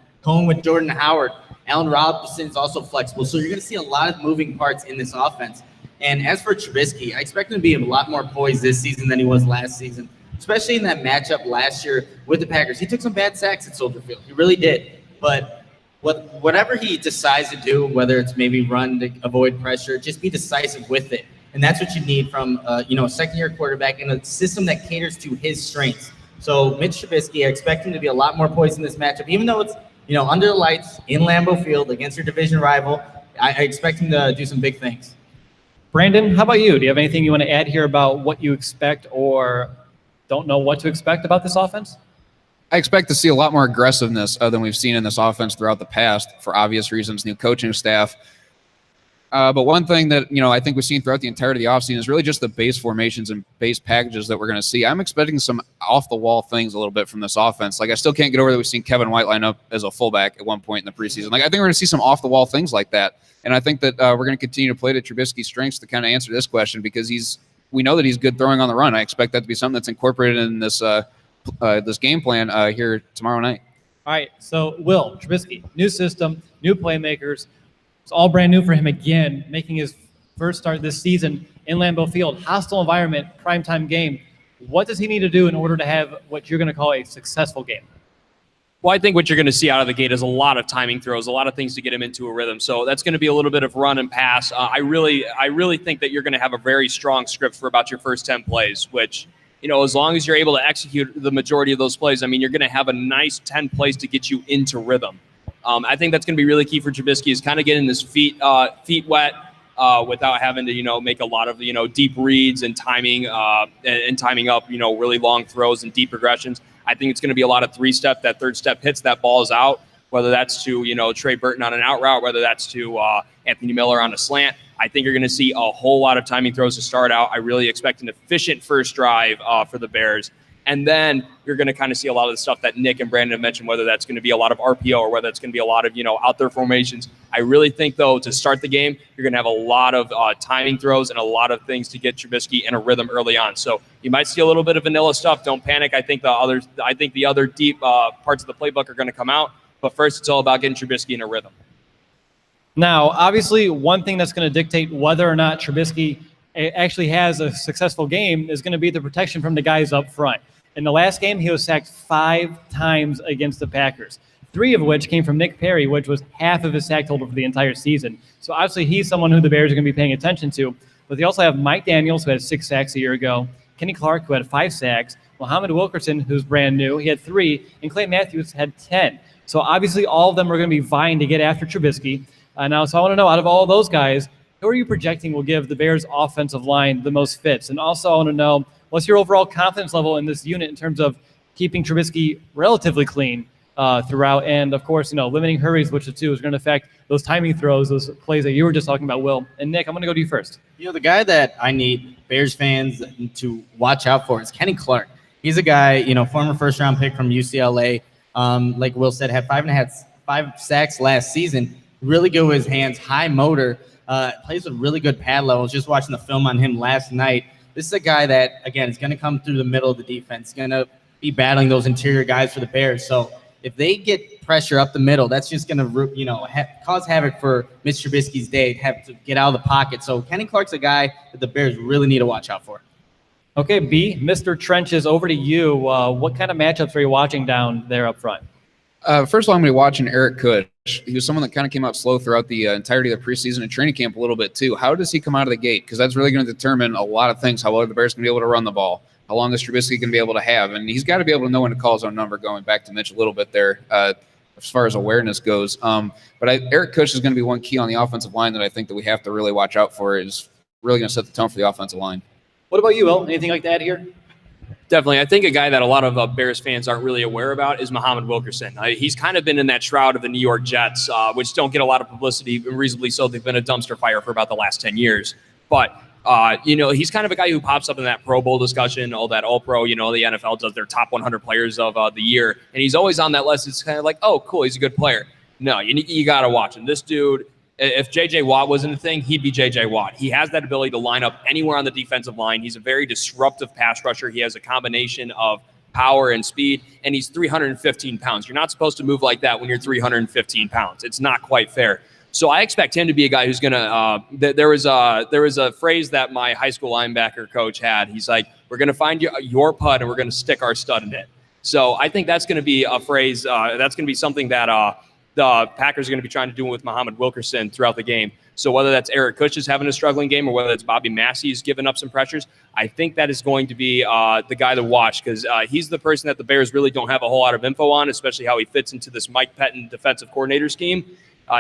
with Jordan Howard. Allen Robinson is also flexible. So you're going to see a lot of moving parts in this offense. And as for Trubisky, I expect him to be a lot more poised this season than he was last season, especially in that matchup last year with the Packers. He took some bad sacks at Soldier Field. He really did. But whatever he decides to do, whether it's maybe run to avoid pressure, just be decisive with it. And that's what you need from a second-year quarterback in a system that caters to his strengths. So Mitch Trubisky, I expect him to be a lot more poised in this matchup, even though it's under the lights in Lambeau Field against your division rival. I expect him to do some big things. Brandon, how about you? Do you have anything you want to add here about what you expect or don't know what to expect about this offense? I expect to see a lot more aggressiveness than we've seen in this offense throughout the past for obvious reasons, new coaching staff. But one thing that, I think we've seen throughout the entirety of the offseason is really just the base formations and base packages that we're going to see. I'm expecting some off-the-wall things a little bit from this offense. Like, I still can't get over that we've seen Kevin White line up as a fullback at one point in the preseason. Like, I think we're going to see some off-the-wall things like that. And I think that we're going to continue to play to Trubisky's strengths to kind of answer this question because we know that he's good throwing on the run. I expect that to be something that's incorporated in this this game plan here tomorrow night. All right, so Will, Trubisky, new system, new playmakers. It's all brand new for him again, making his first start this season in Lambeau Field. Hostile environment, primetime game. What does he need to do in order to have what you're going to call a successful game? Well, I think what you're going to see out of the gate is a lot of timing throws, a lot of things to get him into a rhythm. So that's going to be a little bit of run and pass. I really think that you're going to have a very strong script for about your first 10 plays, which, as long as you're able to execute the majority of those plays, you're going to have a nice 10 plays to get you into rhythm. I think that's going to be really key for Trubisky is kind of getting his feet wet without having to, make a lot of, deep reads and timing and timing up, really long throws and deep progressions. I think it's going to be a lot of three-step. That third step hits, that ball is out, whether that's to, Trey Burton on an out route, whether that's to Anthony Miller on a slant. I think you're going to see a whole lot of timing throws to start out. I really expect an efficient first drive for the Bears. And then you're going to kind of see a lot of the stuff that Nick and Brandon have mentioned, whether that's going to be a lot of RPO or whether it's going to be a lot of, out there formations. I really think, though, to start the game, you're going to have a lot of timing throws and a lot of things to get Trubisky in a rhythm early on. So you might see a little bit of vanilla stuff. Don't panic. I think the other deep parts of the playbook are going to come out. But first, it's all about getting Trubisky in a rhythm. Now, obviously, one thing that's going to dictate whether or not Trubisky actually has a successful game is going to be the protection from the guys up front. In the last game, he was sacked 5 times against the Packers, 3 of which came from Nick Perry, which was half of his sack total for the entire season. So obviously he's someone who the Bears are going to be paying attention to. But they also have Mike Daniels, who had 6 sacks a year ago, Kenny Clark, who had 5 sacks, Muhammad Wilkerson, who's brand new, he had 3, and Clay Matthews had 10. So obviously all of them are going to be vying to get after Trubisky. Now, so I want to know, out of all those guys, who are you projecting will give the Bears' offensive line the most fits? And also I want to know, what's your overall confidence level in this unit in terms of keeping Trubisky relatively clean throughout? And, of course, limiting hurries, which is going to affect those timing throws, those plays that you were just talking about, Will. And, Nick, I'm going to go to you first. The guy that I need Bears fans to watch out for is Kenny Clark. He's a guy, former first-round pick from UCLA. Like Will said, had 5 sacks last season. Really good with his hands, high motor, plays with really good pad levels. Just watching the film on him last night. This is a guy that, again, is going to come through the middle of the defense, going to be battling those interior guys for the Bears. So if they get pressure up the middle, that's just going to, cause havoc for Mr. Trubisky's day, have to get out of the pocket. So Kenny Clark's a guy that the Bears really need to watch out for. Okay, B, Mr. Trenches, over to you. What kind of matchups are you watching down there up front? First of all, I'm going to be watching Eric Kush. He was someone that kind of came out slow throughout the entirety of the preseason and training camp a little bit too. How does he come out of the gate? Because that's really going to determine a lot of things. How well the Bears can be able to run the ball. How long is Trubisky going to be able to have? And he's got to be able to know when to call his own number, going back to Mitch a little bit there as far as awareness goes. But Eric Kush is going to be one key on the offensive line that I think that we have to really watch out for. Is really going to set the tone for the offensive line. What about you, Will? Anything like that here? Definitely. I think a guy that a lot of Bears fans aren't really aware about is Muhammad Wilkerson. He's kind of been in that shroud of the New York Jets, which don't get a lot of publicity, and reasonably so. They've been a dumpster fire for about the last 10 years. But, he's kind of a guy who pops up in that Pro Bowl discussion, all that All-Pro, the NFL does their top 100 players of the year. And he's always on that list. It's kind of like, oh, cool, he's a good player. No, you got to watch him. This dude, if J.J. Watt wasn't a thing, he'd be J.J. Watt. He has that ability to line up anywhere on the defensive line. He's a very disruptive pass rusher. He has a combination of power and speed, and he's 315 pounds. You're not supposed to move like that when you're 315 pounds. It's not quite fair. So I expect him to be a guy who's going to there was a phrase that my high school linebacker coach had. He's like, we're going to find your pud, and we're going to stick our stud in it. So I think that's going to be a phrase. That's going to be something that the Packers are going to be trying to do with Muhammad Wilkerson throughout the game. So whether that's Eric Kush is having a struggling game or whether it's Bobby Massey's giving up some pressures, I think that is going to be the guy to watch because he's the person that the Bears really don't have a whole lot of info on, especially how he fits into this Mike Pettin defensive coordinator scheme.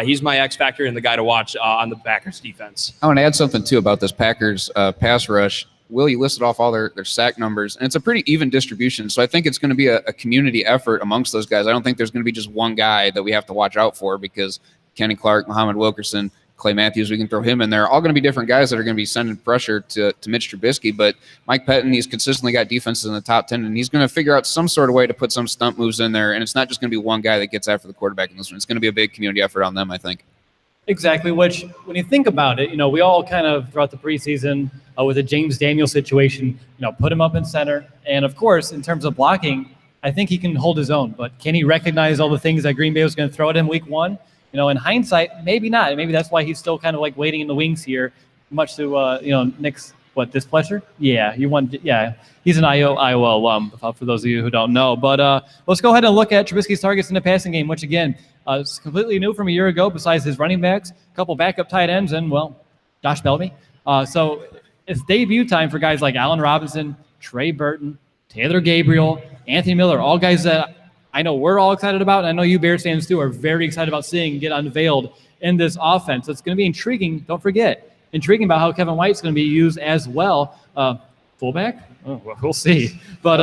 He's my X factor and the guy to watch on the Packers defense. I want to add something too about this Packers pass rush. Will, you listed off all their sack numbers, and it's a pretty even distribution. So I think it's going to be a community effort amongst those guys. I don't think there's going to be just one guy that we have to watch out for, because Kenny Clark, Muhammad Wilkerson, Clay Matthews, we can throw him in there. All going to be different guys that are going to be sending pressure to Mitch Trubisky. But Mike Pettin, he's consistently got defenses in the top 10, and he's going to figure out some sort of way to put some stunt moves in there. And it's not just going to be one guy that gets after the quarterback in this one. It's going to be a big community effort on them, I think. Exactly, which when you think about it, we all kind of throughout the preseason with the James Daniel situation, put him up in center. And of course, in terms of blocking, I think he can hold his own. But can he recognize all the things that Green Bay was going to throw at him week one? In hindsight, maybe not. Maybe that's why he's still kind of like waiting in the wings here, much to, Nick's, displeasure? Yeah, he's an Iowa alum, for those of you who don't know. But let's go ahead and look at Trubisky's targets in the passing game, which, again, is completely new from a year ago, besides his running backs, a couple backup tight ends, and, Josh Bellamy. So it's debut time for guys like Allen Robinson, Trey Burton, Taylor Gabriel, Anthony Miller, all guys that I know we're all excited about, and I know you Bears fans too are very excited about seeing get unveiled in this offense. It's going to be intriguing. Don't forget, intriguing about how Kevin White's going to be used as well. Fullback? Oh, well, we'll see. But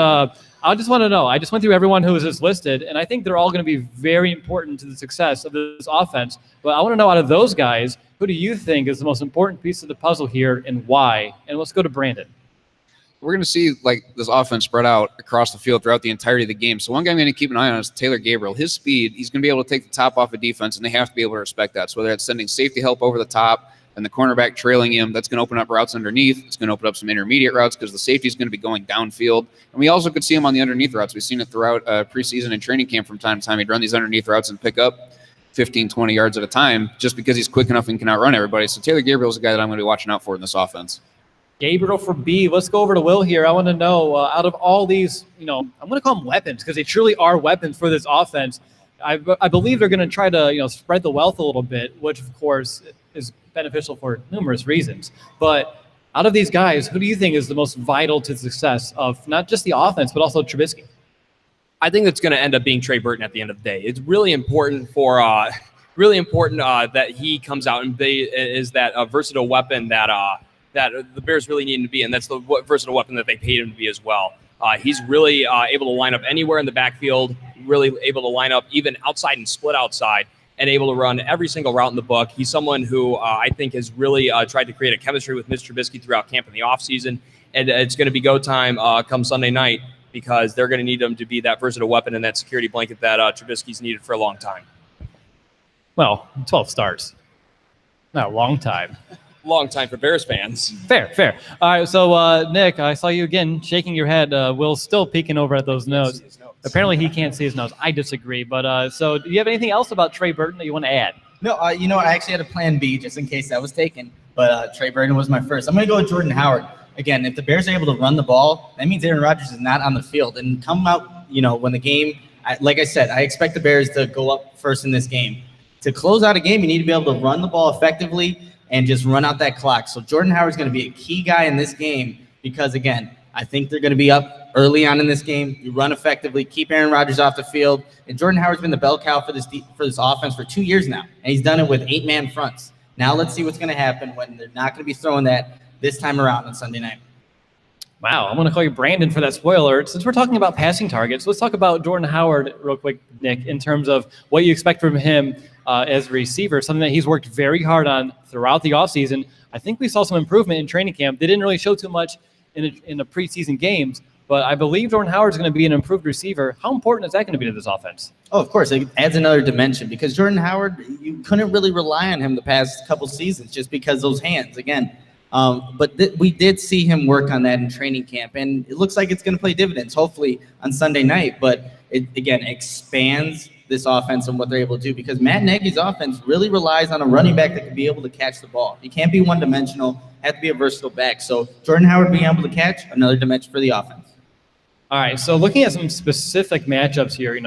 I just want to know. I just went through everyone who was just listed, and I think they're all going to be very important to the success of this offense. But I want to know, out of those guys, who do you think is the most important piece of the puzzle here, and why? And let's go to Brandon. We're going to see this offense spread out across the field throughout the entirety of the game. So one guy I'm going to keep an eye on is Taylor Gabriel. His speed, he's going to be able to take the top off of defense, and they have to be able to respect that. So whether it's sending safety help over the top and the cornerback trailing him, that's going to open up routes underneath. It's going to open up some intermediate routes because the safety is going to be going downfield. And we also could see him on the underneath routes. We've seen it throughout preseason and training camp from time to time. He'd run these underneath routes and pick up 15, 20 yards at a time just because he's quick enough and can outrun everybody. So Taylor Gabriel is a guy that I'm going to be watching out for in this offense. Gabriel for B. Let's go over to Will here. I want to know, out of all these, I'm going to call them weapons because they truly are weapons for this offense. I believe they're going to try to, spread the wealth a little bit, which, of course, is beneficial for numerous reasons. But out of these guys, who do you think is the most vital to the success of not just the offense, but also Trubisky? I think it's going to end up being Trey Burton at the end of the day. It's really important for that he comes out and is that versatile weapon that the Bears really need him to be, and that's the versatile weapon that they paid him to be as well. He's really able to line up anywhere in the backfield, really able to line up even outside and split outside, and able to run every single route in the book. He's someone who I think has really tried to create a chemistry with Mitch Trubisky throughout camp in the offseason, and it's going to be go time come Sunday night because they're going to need him to be that versatile weapon and that security blanket that Trubisky's needed for a long time. Well, 12 stars. Not a long time. Long time for Bears fans. Fair. All right, so Nick, I saw you again shaking your head. Will's still peeking over at those notes. Apparently he can't see his notes. I disagree. But so do you have anything else about Trey Burton that you want to add? No, I actually had a plan B just in case that was taken. But Trey Burton was my first. I'm going to go with Jordan Howard. Again, if the Bears are able to run the ball, that means Aaron Rodgers is not on the field. And come out, when the game, like I said, I expect the Bears to go up first in this game. To close out a game, you need to be able to run the ball effectively and just run out that clock. So Jordan Howard's going to be a key guy in this game because, again, I think they're going to be up early on in this game. You run effectively, keep Aaron Rodgers off the field. And Jordan Howard's been the bell cow for this offense for 2 years now, and he's done it with 8-man fronts. Now let's see what's going to happen when they're not going to be throwing that this time around on Sunday night. Wow, I'm going to call you Brandon for that spoiler. Since we're talking about passing targets, let's talk about Jordan Howard real quick, Nick, in terms of what you expect from him as a receiver, something that he's worked very hard on throughout the offseason. I think we saw some improvement in training camp. They didn't really show too much in the preseason games, but I believe Jordan Howard is going to be an improved receiver. How important is that going to be to this offense? Oh, of course. It adds another dimension because Jordan Howard, you couldn't really rely on him the past couple seasons just because those hands, again. But we did see him work on that in training camp, and it looks like it's going to play dividends, hopefully, on Sunday night. But it, again, expands this offense and what they're able to do because Matt Nagy's offense really relies on a running back that can be able to catch the ball. You can't be one-dimensional, have to be a versatile back. So Jordan Howard being able to catch, another dimension for the offense. All right, so looking at some specific matchups here,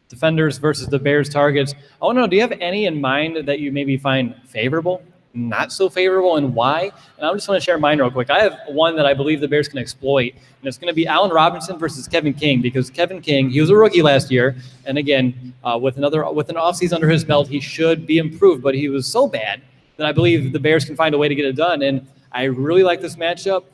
defenders versus the Bears targets, I want to know, do you have any in mind that you maybe find favorable? not so favorable and why. And I just want to share mine real quick. I have one that I believe the Bears can exploit, and it's going to be Allen Robinson versus Kevin King, because Kevin King, he was a rookie last year, and again, with an offseason under his belt, he should be improved, but he was so bad that I believe the Bears can find a way to get it done. And I really like this matchup,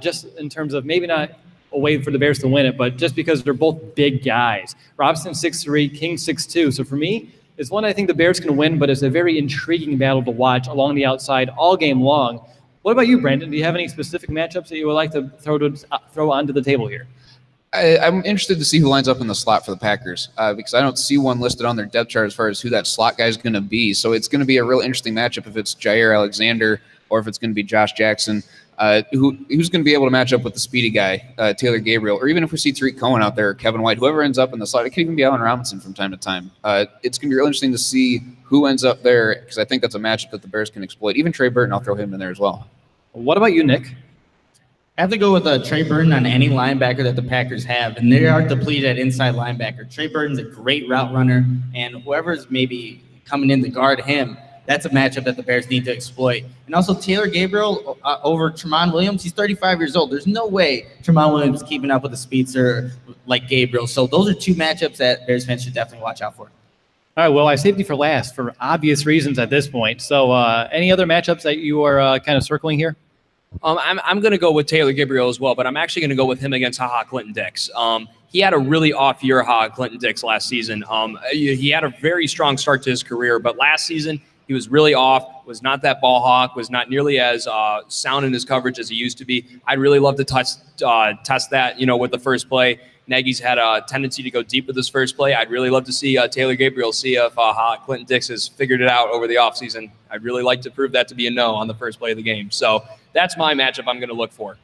just in terms of maybe not a way for the Bears to win it, but just because they're both big guys. Robinson 6'3", King 6'2". So for me, it's one I think the Bears can win, but it's a very intriguing battle to watch along the outside all game long. What about you, Brandon? Do you have any specific matchups that you would like to throw onto the table here? I'm interested to see who lines up in the slot for the Packers, because I don't see one listed on their depth chart as far as who that slot guy is going to be. So it's going to be a real interesting matchup if it's Jair Alexander or if it's going to be Josh Jackson. Who's going to be able to match up with the speedy guy, Taylor Gabriel, or even if we see Tariq Cohen out there, or Kevin White, whoever ends up in the slot. It could even be Allen Robinson from time to time. It's going to be real interesting to see who ends up there, because I think that's a matchup that the Bears can exploit. Even Trey Burton, I'll throw him in there as well. What about you, Nick? I have to go with Trey Burton on any linebacker that the Packers have, and they are depleted at inside linebacker. Trey Burton's a great route runner, and whoever's maybe coming in to guard him, that's a matchup that the Bears need to exploit. And also Taylor Gabriel over Tramon Williams. He's 35 years old. There's no way Tramon Williams is keeping up with the speedster like Gabriel. So those are two matchups that Bears fans should definitely watch out for. All right, well, I saved you for last for obvious reasons at this point. So any other matchups that you are kind of circling here? I'm going to go with Taylor Gabriel as well, but I'm actually going to go with him against Clinton-Dix. He had a really off year, Clinton-Dix, last season. He had a very strong start to his career, but last season he was really off, was not that ball hawk, was not nearly as sound in his coverage as he used to be. I'd really love to test that, with the first play. Nagy's had a tendency to go deep with his first play. I'd really love to see Taylor Gabriel see if Clinton-Dix has figured it out over the offseason. I'd really like to prove that to be a no on the first play of the game. So that's my matchup I'm going to look for.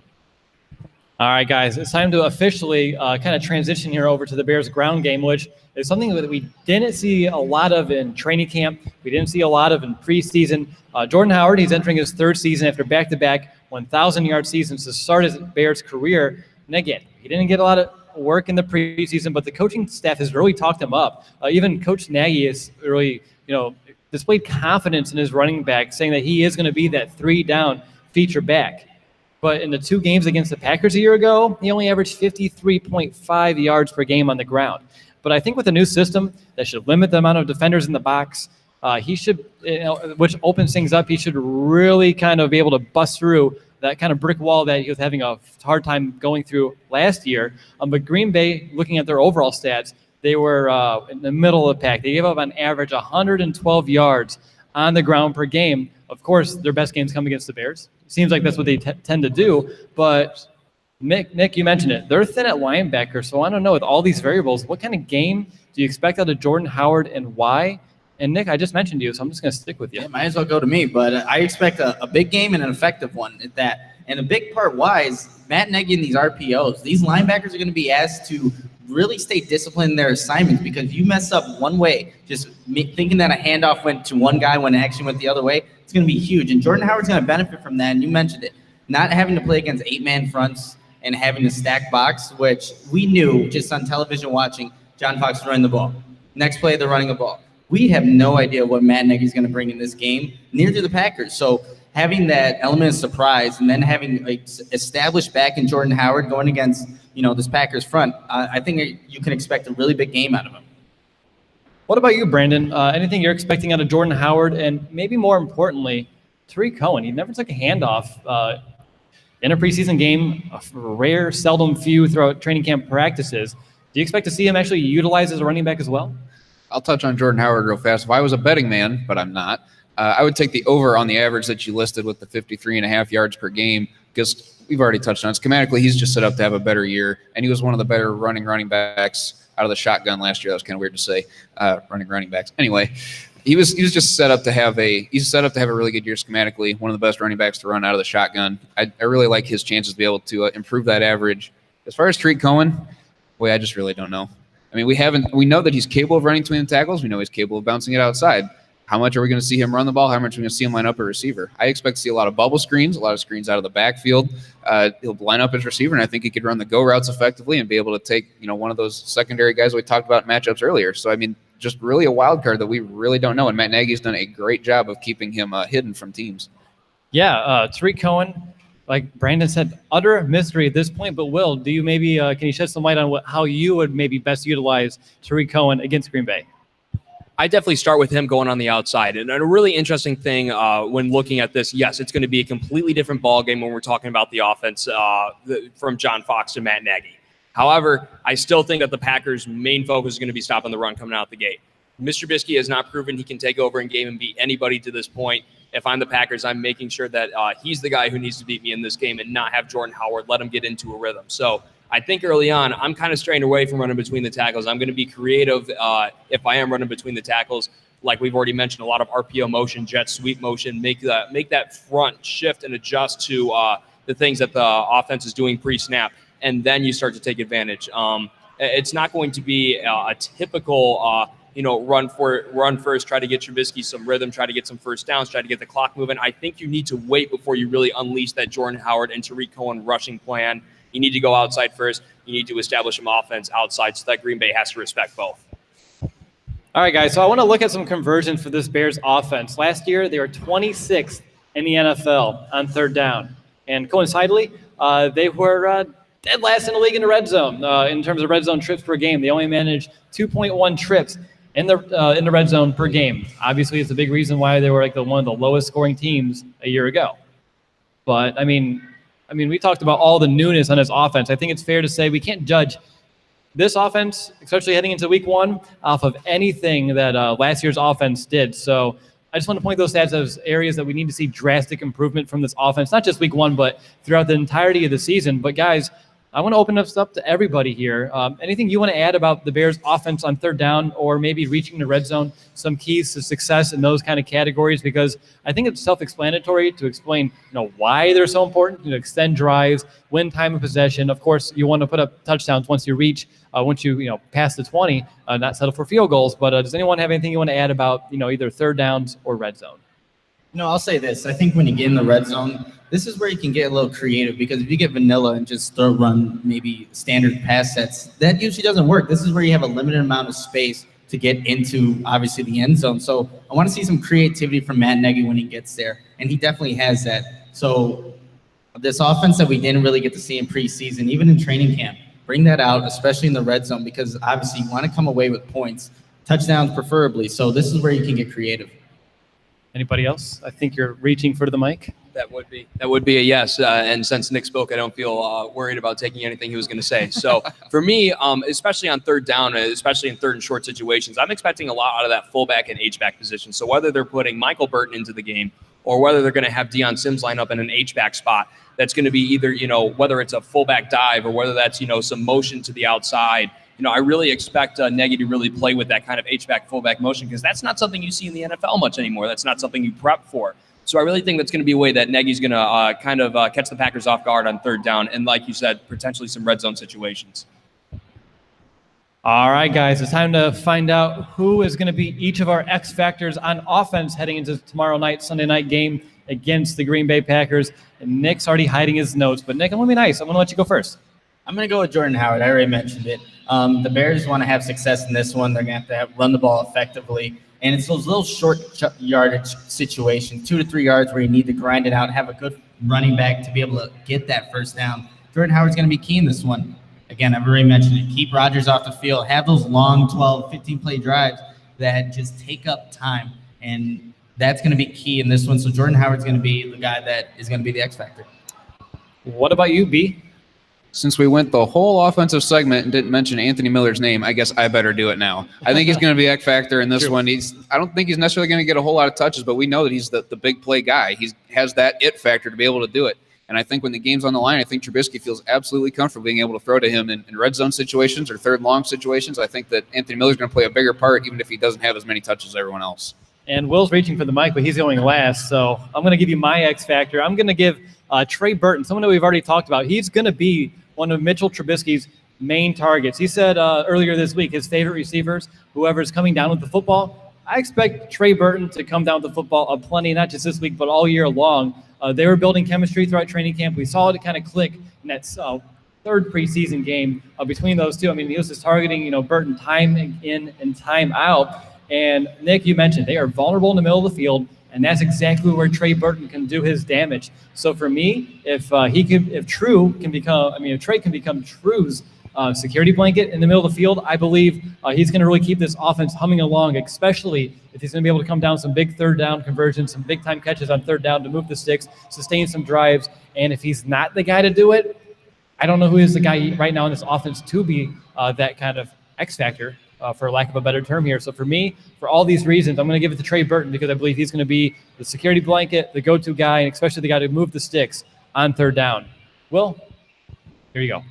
All right, guys, it's time to officially kind of transition here over to the Bears ground game, which is something that we didn't see a lot of in training camp. We didn't see a lot of in preseason. Jordan Howard, he's entering his third season after back-to-back 1,000-yard seasons to start his Bears career. And again, he didn't get a lot of work in the preseason, but the coaching staff has really talked him up. Even Coach Nagy has really, displayed confidence in his running back, saying that he is going to be that three-down feature back. But in the two games against the Packers a year ago, he only averaged 53.5 yards per game on the ground. But I think with a new system that should limit the amount of defenders in the box, he should, which opens things up, he should really kind of be able to bust through that kind of brick wall that he was having a hard time going through last year. But Green Bay, looking at their overall stats, they were in the middle of the pack. They gave up on average 112 yards on the ground per game. Of course, their best games come against the Bears. Seems like that's what they tend to do. But Nick, you mentioned it. They're thin at linebacker, so I don't know, with all these variables, what kind of game do you expect out of Jordan Howard and why? And Nick, I just mentioned you, so I'm just going to stick with you. Yeah, might as well go to me, but I expect a big game and an effective one at that. And a big part why is Matt Nagy and these RPOs. These linebackers are going to be asked to really stay disciplined in their assignments, because if you mess up one way, just thinking that a handoff went to one guy when it actually went the other way, it's going to be huge. And Jordan Howard's going to benefit from that, and you mentioned it. Not having to play against 8-man fronts and having to stack box, which we knew just on television watching John Fox running the ball. Next play, they're running the ball. We have no idea what Matt Nagy's going to bring in this game, neither do the Packers. So having that element of surprise and then having established back in Jordan Howard going against, this Packers front, I think you can expect a really big game out of him. What about you, Brandon? Anything you're expecting out of Jordan Howard, and maybe more importantly, Tariq Cohen? He never took a handoff in a preseason game, a rare, seldom few throughout training camp practices. Do you expect to see him actually utilize as a running back as well? I'll touch on Jordan Howard real fast. If I was a betting man, but I'm not, I would take the over on the average that you listed with the 53.5 yards per game, because we've already touched on it. Schematically, he's just set up to have a better year, and he was one of the better running backs out of the shotgun last year. That was kind of weird to say, running backs. Anyway, he was just set up to have a really good year schematically. One of the best running backs to run out of the shotgun. I really like his chances to be able to improve that average. As far as Tariq Cohen, boy, I just really don't know. I mean, we know that he's capable of running between the tackles. We know he's capable of bouncing it outside. How much are we going to see him run the ball? How much are we going to see him line up a receiver? I expect to see a lot of bubble screens, a lot of screens out of the backfield. He'll line up his receiver, and I think he could run the go routes effectively and be able to take, one of those secondary guys we talked about in matchups earlier. So, I mean, just really a wild card that we really don't know. And Matt Nagy's done a great job of keeping him hidden from teams. Yeah, Tariq Cohen, like Brandon said, utter mystery at this point. But Will, do you maybe can you shed some light on how you would maybe best utilize Tariq Cohen against Green Bay? I definitely start with him going on the outside. And a really interesting thing when looking at this, yes, it's going to be a completely different ballgame when we're talking about the offense from John Fox to Matt Nagy. However, I still think that the Packers' main focus is going to be stopping the run coming out the gate. Mr. Trubisky has not proven he can take over in game and beat anybody to this point. If I'm the Packers, I'm making sure that he's the guy who needs to beat me in this game and not have Jordan Howard let him get into a rhythm. So I think early on, I'm kind of straying away from running between the tackles. I'm going to be creative if I am running between the tackles. Like we've already mentioned, a lot of RPO motion, jet sweep motion, make that front shift and adjust to the things that the offense is doing pre-snap, and then you start to take advantage. It's not going to be a typical run first, try to get Trubisky some rhythm, try to get some first downs, try to get the clock moving. I think you need to wait before you really unleash that Jordan Howard and Tariq Cohen rushing plan. You need to go outside first. You need to establish some offense outside so that Green Bay has to respect both. All right, guys, so I want to look at some conversions for this Bears offense. Last year, they were 26th in the NFL on third down. And coincidentally, they were dead last in the league in the red zone in terms of red zone trips per game. They only managed 2.1 trips in the red zone per game. Obviously, it's a big reason why they were like one of the lowest scoring teams a year ago. But, I mean, we talked about all the newness on this offense. I think it's fair to say we can't judge this offense, especially heading into week one, off of anything that last year's offense did. So I just want to point those stats as areas that we need to see drastic improvement from this offense, not just week one, but throughout the entirety of the season. But guys, I want to open this up to everybody here. Anything you want to add about the Bears offense on third down or maybe reaching the red zone, some keys to success in those kind of categories? Because I think it's self-explanatory to explain, why they're so important, extend drives, win time of possession. Of course, you want to put up touchdowns once you pass the 20, not settle for field goals. But does anyone have anything you want to add about, either third downs or red zone? I'll say this. I think when you get in the red zone, this is where you can get a little creative, because if you get vanilla and just run maybe standard pass sets, that usually doesn't work. This is where you have a limited amount of space to get into, obviously, the end zone. So I want to see some creativity from Matt Nagy when he gets there, and he definitely has that. So this offense that we didn't really get to see in preseason, even in training camp, bring that out, especially in the red zone, because obviously you want to come away with points, touchdowns preferably. So this is where you can get creative. Anybody else? I think you're reaching for the mic. That would be a yes. And since Nick spoke, I don't feel worried about taking anything he was going to say. So for me, especially on third down, especially in third and short situations, I'm expecting a lot out of that fullback and H-back position. So whether they're putting Michael Burton into the game or whether they're going to have Deion Sims line up in an H-back spot, that's going to be either, whether it's a fullback dive or whether that's, some motion to the outside. I really expect Nagy to really play with that kind of H-back, fullback motion, because that's not something you see in the NFL much anymore. That's not something you prep for. So I really think that's going to be a way that Nagy's going to catch the Packers off guard on third down and, like you said, potentially some red zone situations. All right, guys, it's time to find out who is going to be each of our X factors on offense heading into tomorrow night, Sunday night game against the Green Bay Packers. And Nick's already hiding his notes, but Nick, I'm going to be nice. I'm going to let you go first. I'm going to go with Jordan Howard. I already mentioned it. The Bears want to have success in this one. They're going to have to run the ball effectively. And it's those little short yardage situations, 2 to 3 yards, where you need to grind it out, have a good running back to be able to get that first down. Jordan Howard's going to be key in this one. Again, I've already mentioned it. Keep Rodgers off the field. Have those long 12, 15-play drives that just take up time. And that's going to be key in this one. So Jordan Howard's going to be the guy that is going to be the X factor. What about you, B? Since we went the whole offensive segment and didn't mention Anthony Miller's name, I guess I better do it now. I think he's going to be X factor in this one. I don't think he's necessarily going to get a whole lot of touches, but we know that he's the big play guy. He has that it factor to be able to do it. And I think when the game's on the line, I think Trubisky feels absolutely comfortable being able to throw to him in red zone situations or third long situations. I think that Anthony Miller's going to play a bigger part, even if he doesn't have as many touches as everyone else. And Will's reaching for the mic, but he's going last. So I'm going to give you my X factor. I'm going to give Trey Burton, someone that we've already talked about. He's going to be one of Mitchell Trubisky's main targets. He said earlier this week his favorite receivers, whoever's coming down with the football. I expect Trey Burton to come down with the football plenty, not just this week, but all year long. They were building chemistry throughout training camp. We saw it kind of click in that third preseason game between those two. I mean, he was just targeting, Burton time in and time out. And Nick, you mentioned they are vulnerable in the middle of the field, and that's exactly where Trey Burton can do his damage. So for me, if Trey can become True's security blanket in the middle of the field, I believe he's going to really keep this offense humming along, especially if he's going to be able to come down some big third down conversions, some big time catches on third down to move the sticks, sustain some drives. And if he's not the guy to do it, I don't know who is the guy right now in this offense to be that kind of X factor, for lack of a better term here. So for me, for all these reasons, I'm going to give it to Trey Burton because I believe he's going to be the security blanket, the go-to guy, and especially the guy to move the sticks on third down. Will, here you go.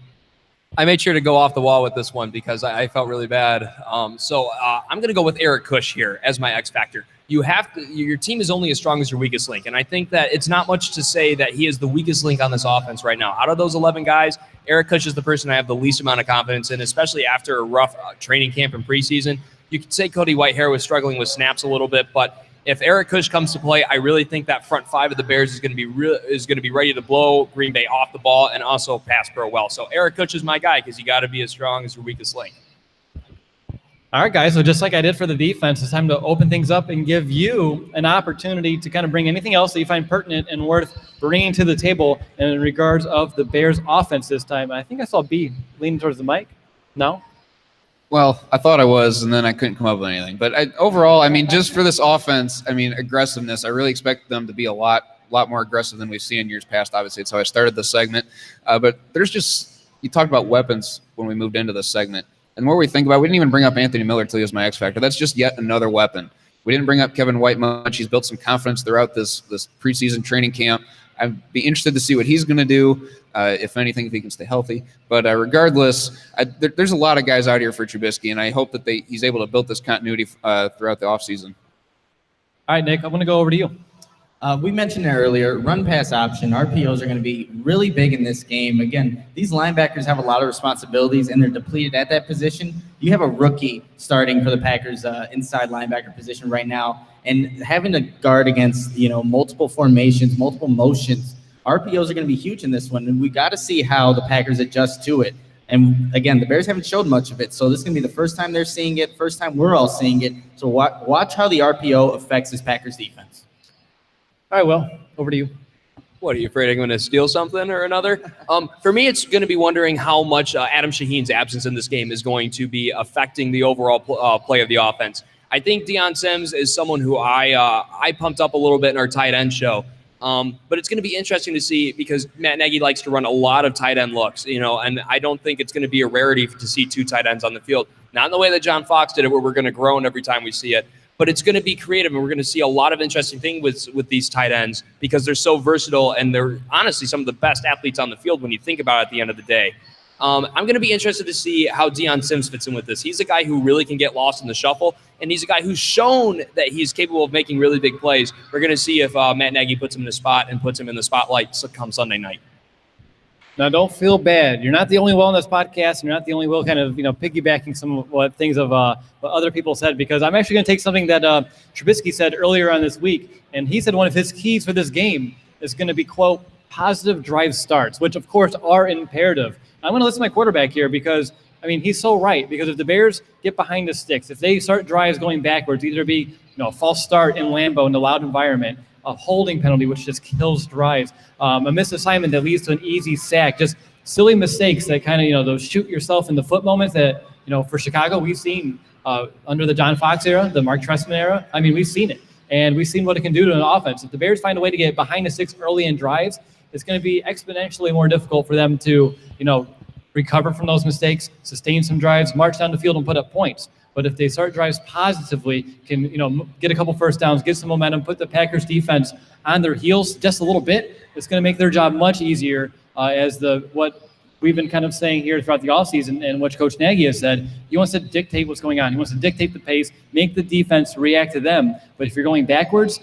I made sure to go off the wall with this one because I felt really bad. So I'm going to go with Eric Kush here as my X factor. Your team is only as strong as your weakest link. And I think that it's not much to say that he is the weakest link on this offense right now. Out of those 11 guys, Eric Kush is the person I have the least amount of confidence in, especially after a rough training camp and preseason. You could say Cody Whitehair was struggling with snaps a little bit, but if Eric Kush comes to play, I really think that front five of the Bears is going to be ready to blow Green Bay off the ball and also pass pro well. So Eric Kush is my guy because you got to be as strong as your weakest link. All right, guys. So just like I did for the defense, it's time to open things up and give you an opportunity to kind of bring anything else that you find pertinent and worth bringing to the table in regards of the Bears offense this time. I think I saw B leaning towards the mic. No? Well, I thought I was, and then I couldn't come up with anything. But overall, just for this offense, aggressiveness, I really expect them to be a lot more aggressive than we've seen in years past. Obviously, it's how I started the segment. But you talked about weapons when we moved into this segment. And the more we think about it, we didn't even bring up Anthony Miller till he was my X factor. That's just yet another weapon. We didn't bring up Kevin White much. He's built some confidence throughout this preseason training camp. I'd be interested to see what he's going to do, if anything, if he can stay healthy. But regardless, there's a lot of guys out here for Trubisky, and I hope that he's able to build this continuity throughout the offseason. All right, Nick, I'm going to go over to you. We mentioned it earlier, run-pass option, RPOs are going to be really big in this game. Again, these linebackers have a lot of responsibilities, and they're depleted at that position. You have a rookie starting for the Packers inside linebacker position right now, and having to guard against multiple formations, multiple motions, RPOs are going to be huge in this one, and we got to see how the Packers adjust to it. And again, the Bears haven't showed much of it, so this is going to be the first time they're seeing it, first time we're all seeing it. So watch how the RPO affects this Packers defense. All right, Will, over to you. What, are you afraid I'm going to steal something or another? For me, it's going to be wondering how much Adam Shaheen's absence in this game is going to be affecting the overall play of the offense. I think Deion Sims is someone who I pumped up a little bit in our tight end show. But it's going to be interesting to see because Matt Nagy likes to run a lot of tight end looks, and I don't think it's going to be a rarity to see two tight ends on the field. Not in the way that John Fox did it, where we're going to groan every time we see it. But it's going to be creative, and we're going to see a lot of interesting things with these tight ends because they're so versatile, and they're honestly some of the best athletes on the field when you think about it at the end of the day. I'm going to be interested to see how Deion Sims fits in with this. He's a guy who really can get lost in the shuffle, and he's a guy who's shown that he's capable of making really big plays. We're going to see if Matt Nagy puts him in the spot and puts him in the spotlight come Sunday night. Now, don't feel bad. You're not the only Will on this podcast. You're not the only Will kind of, piggybacking some of what things of what other people said, because I'm actually going to take something that Trubisky said earlier on this week, and he said one of his keys for this game is going to be, quote, positive drive starts, which, of course, are imperative. I'm going to listen to my quarterback here because, he's so right, because if the Bears get behind the sticks, if they start drives going backwards, either be, a false start in Lambeau in a loud environment, a holding penalty, which just kills drives, a missed assignment that leads to an easy sack, just silly mistakes that kind of, those shoot yourself in the foot moments that, for Chicago, we've seen under the John Fox era, the Mark Trestman era. We've seen it, and we've seen what it can do to an offense. If the Bears find a way to get behind the sticks early in drives, it's going to be exponentially more difficult for them to, recover from those mistakes, sustain some drives, march down the field, and put up points. But if they start drives positively, can get a couple first downs, get some momentum, put the Packers defense on their heels just a little bit, it's going to make their job much easier. As what we've been kind of saying here throughout the offseason, and what Coach Nagy has said, he wants to dictate what's going on. He wants to dictate the pace, make the defense react to them. But if you're going backwards,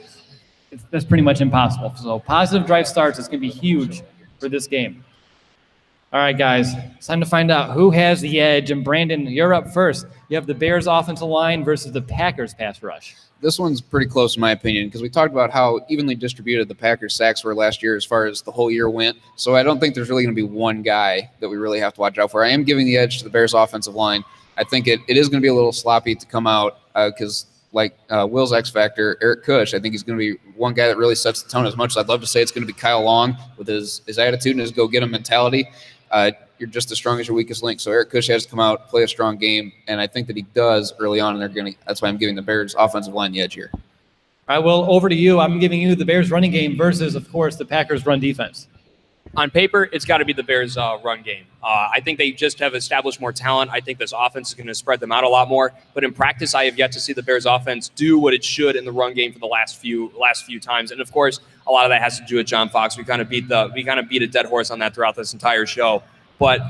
that's pretty much impossible. So positive drive starts is going to be huge for this game. All right, guys, it's time to find out who has the edge. And Brandon, you're up first. You have the Bears offensive line versus the Packers pass rush. This one's pretty close in my opinion because we talked about how evenly distributed the Packers sacks were last year as far as the whole year went. So I don't think there's really going to be one guy that we really have to watch out for. I am giving the edge to the Bears offensive line. I think it is going to be a little sloppy to come out because like Will's X Factor, Eric Kush, I think he's going to be one guy that really sets the tone. As much as I'd love to say it's going to be Kyle Long with his attitude and his go-get-him mentality, you're just as strong as your weakest link. So Eric Kush has to come out, play a strong game, and I think that he does early on, and that's why I'm giving the Bears offensive line the edge here. All right, Will, over to you. I'm giving you the Bears running game versus, of course, the Packers run defense. On paper, it's got to be the Bears' run game. I think they just have established more talent. I think this offense is going to spread them out a lot more. But in practice, I have yet to see the Bears' offense do what it should in the run game for the last few times. And of course, a lot of that has to do with John Fox. We kind of beat a dead horse on that throughout this entire show. But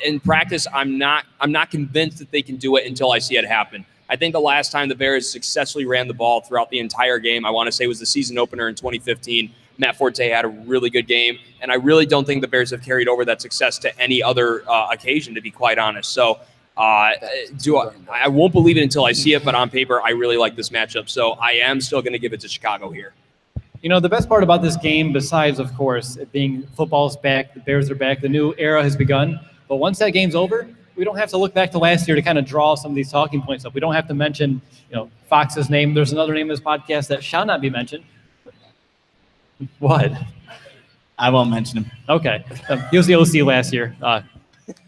in practice, I'm not convinced that they can do it until I see it happen. I think the last time the Bears successfully ran the ball throughout the entire game, I want to say was the season opener in 2015. Matt Forte had a really good game, and I really don't think the Bears have carried over that success to any other occasion, to be quite honest. So I won't believe it until I see it, but on paper, I really like this matchup. So I am still going to give it to Chicago here. You know, the best part about this game, besides, of course, it being football's back, the Bears are back, the new era has begun. But once that game's over, we don't have to look back to last year to kind of draw some of these talking points up. We don't have to mention, Fox's name. There's another name in this podcast that shall not be mentioned. What? I won't mention him. Okay. He was the OC last year.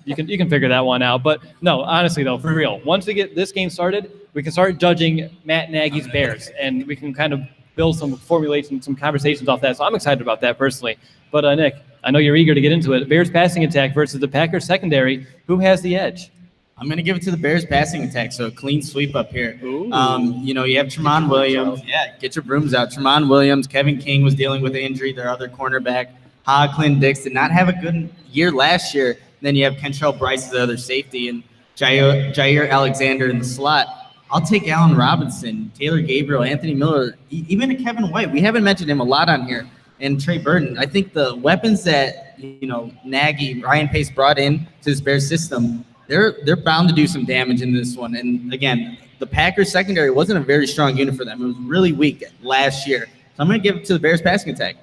You can figure that one out. But no, honestly, though, for real, once we get this game started, we can start judging Matt Nagy's Bears, and we can kind of build some formulation, some conversations off that. So I'm excited about that personally. But Nick, I know you're eager to get into it. Bears passing attack versus the Packers secondary. Who has the edge? I'm going to give it to the Bears passing attack, so a clean sweep up here. You have Tramon Williams. Yeah, get your brooms out. Tramon Williams, Kevin King was dealing with an injury. Their other cornerback, Clinton-Dix, did not have a good year last year. Then you have Kentrell Bryce as the other safety and Jair Alexander in the slot. I'll take Allen Robinson, Taylor Gabriel, Anthony Miller, even a Kevin White. We haven't mentioned him a lot on here. And Trey Burton. I think the weapons that, Nagy, Ryan Pace brought in to this Bears system, they're bound to do some damage in this one. And again, the Packers secondary wasn't a very strong unit for them. It was really weak last year. So I'm going to give it to the Bears passing attack.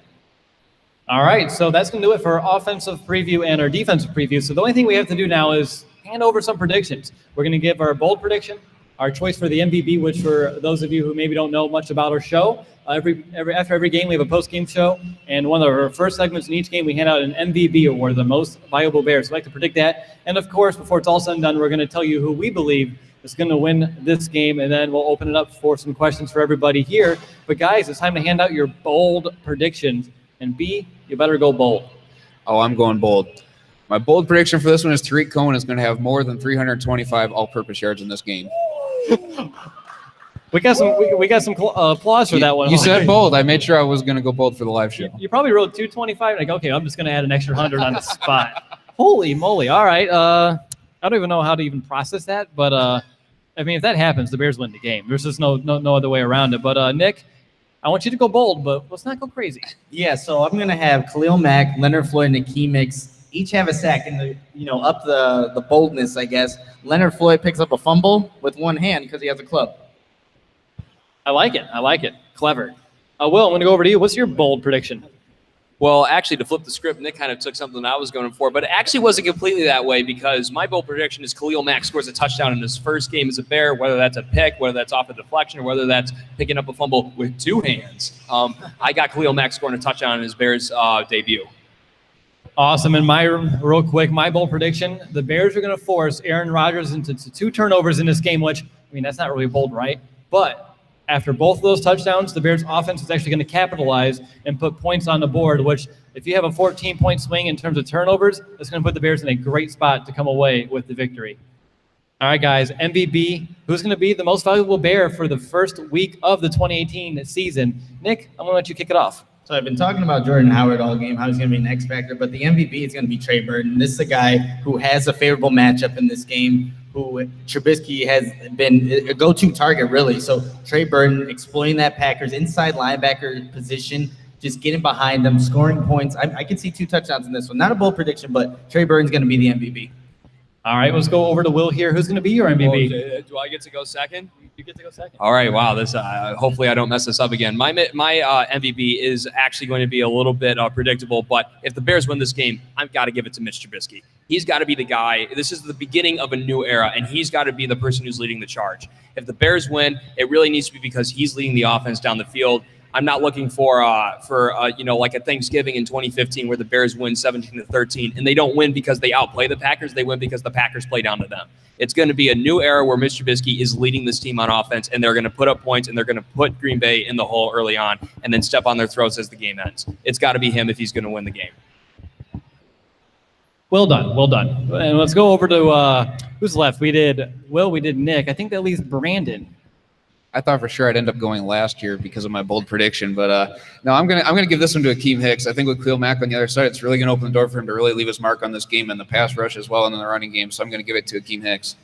All right, so that's going to do it for our offensive preview and our defensive preview. So the only thing we have to do now is hand over some predictions. We're going to give our bold prediction, our choice for the MVP, which for those of you who maybe don't know much about our show, after every game we have a post-game show, and one of our first segments in each game we hand out an MVP award, the most valuable Bears. So I'd like to predict that. And of course, before it's all said and done, we're going to tell you who we believe is going to win this game, and then we'll open it up for some questions for everybody here. But guys, it's time to hand out your bold predictions. And B, you better go bold. Oh, I'm going bold. My bold prediction for this one is Tariq Cohen is going to have more than 325 all-purpose yards in this game. We got some applause for that one. You said bold. I made sure I was going to go bold for the live show. You probably wrote 225. Like, okay, I'm just going to add an extra 100 on the spot. Holy moly! All right. I don't even know how to even process that, but I mean, if that happens, the Bears win the game. There's just no other way around it. But Nick, I want you to go bold, but let's not go crazy. Yeah, so I'm going to have Khalil Mack, Leonard Floyd, and Akeem Hicks each have a sack, and up the boldness, I guess. Leonard Floyd picks up a fumble with one hand because he has a club. I like it. Clever. Will, I'm going to go over to you. What's your bold prediction? Well, actually, to flip the script, Nick kind of took something I was going for, but it actually wasn't completely that way because my bold prediction is Khalil Mack scores a touchdown in his first game as a Bear, whether that's a pick, whether that's off a deflection, or whether that's picking up a fumble with two hands. I got Khalil Mack scoring a touchdown in his Bears debut. Awesome. And real quick, my bold prediction, the Bears are going to force Aaron Rodgers into 2 turnovers in this game, which, I mean, that's not really bold, right? But after both of those touchdowns, the Bears offense is actually going to capitalize and put points on the board, which if you have a 14-point swing in terms of turnovers, it's going to put the Bears in a great spot to come away with the victory. All right, guys, MVP, who's going to be the most valuable Bear for the first week of the 2018 season? Nick, I'm going to let you kick it off. So I've been talking about Jordan Howard all game, how he's going to be an X factor, but the MVP is going to be Trey Burton. This is a guy who has a favorable matchup in this game, who Trubisky has been a go-to target, really. So Trey Burton exploiting that Packers inside linebacker position just getting behind them, scoring points. I can see 2 touchdowns in this one. Not a bold prediction, but Trey Burton's going to be the MVP. All right, let's go over to Will here. Who's going to be your MVP? Do I get to go second? You get to go second. All right. Wow. This. Hopefully, I don't mess this up again. My MVP is actually going to be a little bit predictable. But if the Bears win this game, I've got to give it to Mitch Trubisky. He's got to be the guy. This is the beginning of a new era, and he's got to be the person who's leading the charge. If the Bears win, it really needs to be because he's leading the offense down the field. I'm not looking for like a Thanksgiving in 2015 where the Bears win 17-13, and they don't win because they outplay the Packers. They win because the Packers play down to them. It's going to be a new era where Mr. Trubisky is leading this team on offense, and they're going to put up points, and they're going to put Green Bay in the hole early on, and then step on their throats as the game ends. It's got to be him if he's going to win the game. Well done, well done. And let's go over to who's left. We did Will, we did Nick. I think that leaves Brandon. I thought for sure I'd end up going last year because of my bold prediction, but no, I'm gonna give this one to Akeem Hicks. I think with Khalil Mack on the other side, it's really gonna open the door for him to really leave his mark on this game and the pass rush as well and in the running game. So I'm gonna give it to Akeem Hicks.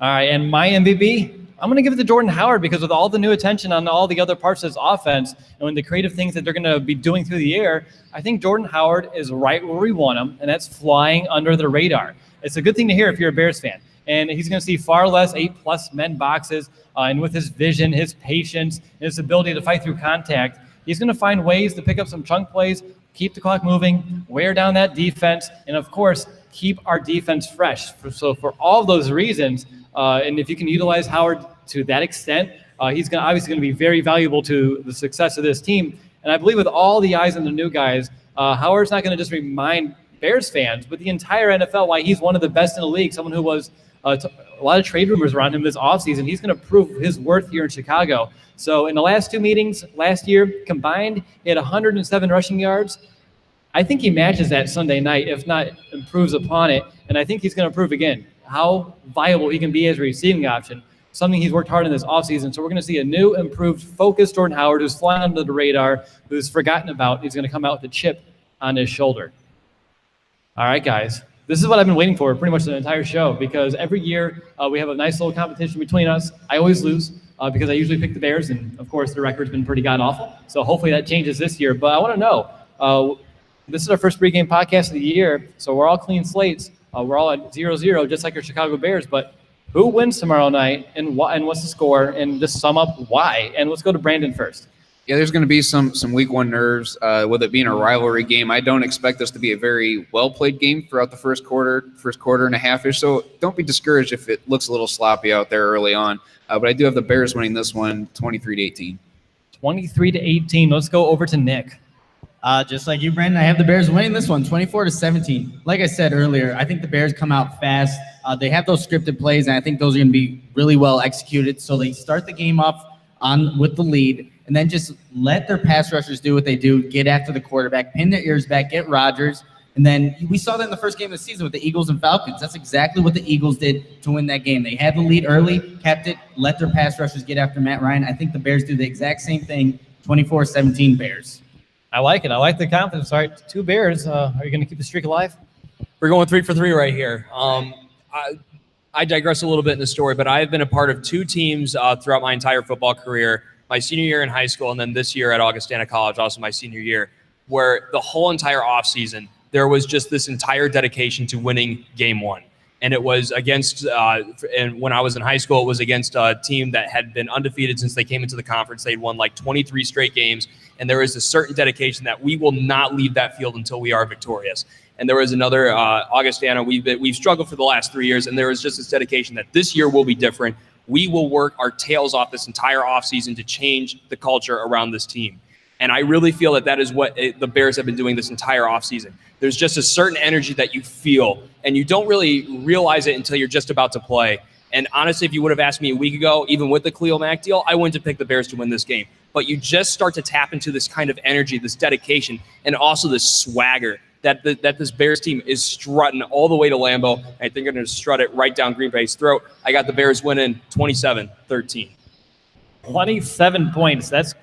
All right, and my MVP, I'm going to give it to Jordan Howard because with all the new attention on all the other parts of his offense and the creative things that they're going to be doing through the air, I think Jordan Howard is right where we want him, and that's flying under the radar. It's a good thing to hear if you're a Bears fan. And he's going to see far less 8+ men boxes, and with his vision, his patience, and his ability to fight through contact, he's going to find ways to pick up some chunk plays, keep the clock moving, wear down that defense, and of course, keep our defense fresh. So for all those reasons, and if you can utilize Howard to that extent, he's obviously going to be very valuable to the success of this team. And I believe with all the eyes on the new guys, Howard's not going to just remind Bears fans, but the entire NFL why he's one of the best in the league, someone who was a lot of trade rumors around him this offseason. He's going to prove his worth here in Chicago. So in the last 2 meetings last year combined, he had 107 rushing yards. I think he matches that Sunday night, if not improves upon it. And I think he's going to prove again how viable he can be as a receiving option, something he's worked hard in this offseason. So we're going to see a new, improved, focused Jordan Howard who's flying under the radar, who's forgotten about. He's going to come out with a chip on his shoulder. All right, guys. This is what I've been waiting for pretty much the entire show because every year we have a nice little competition between us. I always lose because I usually pick the Bears, and, of course, the record's been pretty god-awful. So hopefully that changes this year. But I want to know, this is our first pregame podcast of the year, so we're all clean slates. We're all at 0-0, just like our Chicago Bears. But who wins tomorrow night, and what's the score, and just sum up why. And let's go to Brandon first. Yeah, there's going to be some week one nerves with it being a rivalry game. I don't expect this to be a very well-played game throughout the first quarter and a half-ish. So don't be discouraged if it looks a little sloppy out there early on. But I do have the Bears winning this one 23-18. 23-18. Let's go over to Nick. Just like you, Brandon, I have the Bears winning this one 24-17. Like I said earlier, I think the Bears come out fast. They have those scripted plays, and I think those are going to be really well executed. So they start the game off with the lead, and then just let their pass rushers do what they do, get after the quarterback, pin their ears back, get Rodgers. And then we saw that in the first game of the season with the Eagles and Falcons. That's exactly what the Eagles did to win that game. They had the lead early, kept it, let their pass rushers get after Matt Ryan. I think the Bears do the exact same thing, 24-17 Bears. I like it. I like the confidence. All right, 2 Bears. Are you going to keep the streak alive? We're going 3 for 3 right here. I digress a little bit in the story, but I've been a part of 2 teams throughout my entire football career. My senior year in high school, and then this year at Augustana College, also my senior year, where the whole entire offseason, there was just this entire dedication to winning game 1. And it was against, and when I was in high school, it was against a team that had been undefeated since they came into the conference. They'd won like 23 straight games. And there is a certain dedication that we will not leave that field until we are victorious. And there was another Augustana. We've struggled for the last 3 years, and there was just this dedication that this year will be different. We will work our tails off this entire offseason to change the culture around this team. And I really feel that is what the Bears have been doing this entire offseason. There's just a certain energy that you feel, and you don't really realize it until you're just about to play. And honestly, if you would have asked me a week ago, even with the Khalil Mack deal, I wouldn't have picked the Bears to win this game. But you just start to tap into this kind of energy, this dedication, and also this swagger that this Bears team is strutting all the way to Lambeau. I think they're going to strut it right down Green Bay's throat. I got the Bears winning 27-13. 27 points. That's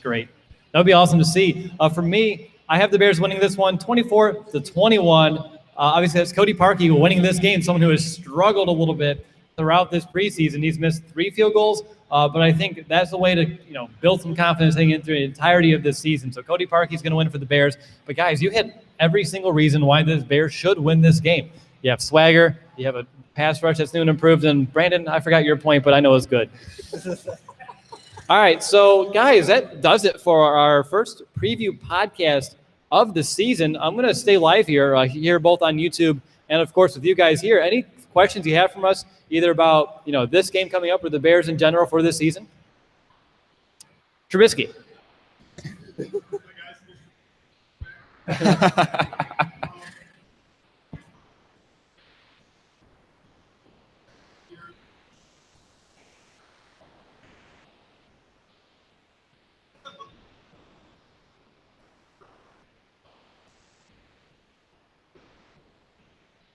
great. That would be awesome to see. For me, I have the Bears winning this one 24-21. Obviously, that's Cody Parkey winning this game, someone who has struggled a little bit throughout this preseason. He's missed 3 field goals, but I think that's the way to build some confidence heading into the entirety of this season. So Cody Parkey's going to win for the Bears. But guys, you hit every single reason why the Bears should win this game. You have swagger, you have a pass rush that's new and improved, and Brandon, I forgot your point, but I know it's good. All right, so guys, that does it for our first preview podcast of the season. I'm going to stay live here both on YouTube and, of course, with you guys here. Any questions you have from us, either about this game coming up or the Bears in general for this season? Trubisky.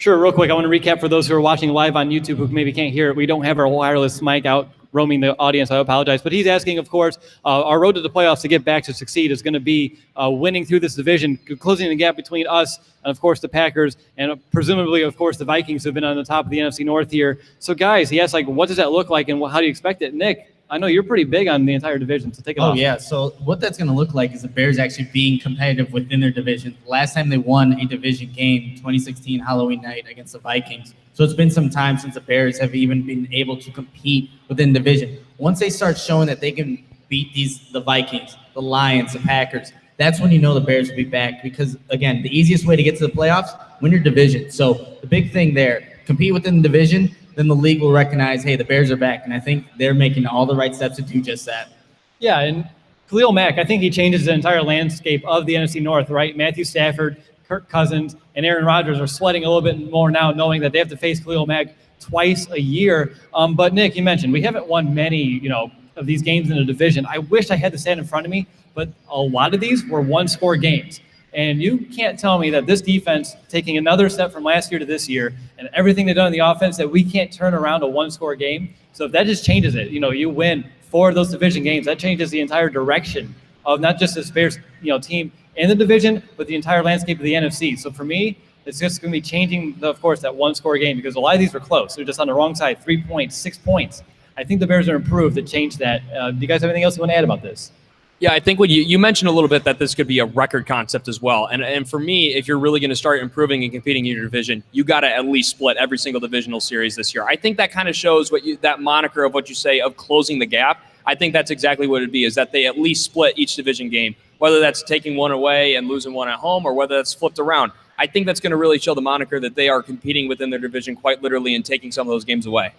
Sure, real quick, I want to recap for those who are watching live on YouTube who maybe can't hear it. We don't have our wireless mic out roaming the audience. I apologize. But he's asking, of course, our road to the playoffs to get back to succeed is going to be winning through this division, closing the gap between us and, of course, the Packers and presumably, of course, the Vikings who have been on the top of the NFC North here. So, guys, he asked, what does that look like and how do you expect it? Nick, I know you're pretty big on the entire division, so take it off. Oh, yeah. So what that's going to look like is the Bears actually being competitive within their division. Last time they won a division game, 2016 Halloween night against the Vikings. So it's been some time since the Bears have even been able to compete within division. Once they start showing that they can beat the Vikings, the Lions, the Packers, that's when the Bears will be back. Because, again, the easiest way to get to the playoffs, win your division. So the big thing there, compete within the division, then the league will recognize, hey, the Bears are back. And I think they're making all the right steps to do just that. Yeah, and Khalil Mack, I think he changes the entire landscape of the NFC North, right? Matthew Stafford, Kirk Cousins, and Aaron Rodgers are sweating a little bit more now, knowing that they have to face Khalil Mack twice a year. But Nick, you mentioned we haven't won many, of these games in the division. I wish I had the stat in front of me, but a lot of these were one-score games. And you can't tell me that this defense, taking another step from last year to this year, and everything they've done in the offense, that we can't turn around a one-score game. So if that just changes it, you win 4 of those division games, that changes the entire direction of not just this Bears, team in the division, but the entire landscape of the NFC. So for me, it's just going to be changing, of course, that one-score game because a lot of these were close. They're just on the wrong side, 3 points, 6 points. I think the Bears are improved to change that. Do you guys have anything else you want to add about this? Yeah, I think when you mentioned a little bit that this could be a record concept as well. And for me, if you're really going to start improving and competing in your division, you got to at least split every single divisional series this year. I think that kind of shows that moniker of what you say of closing the gap. I think that's exactly what it'd be, is that they at least split each division game, whether that's taking one away and losing one at home or whether that's flipped around. I think that's going to really show the moniker that they are competing within their division quite literally and taking some of those games away.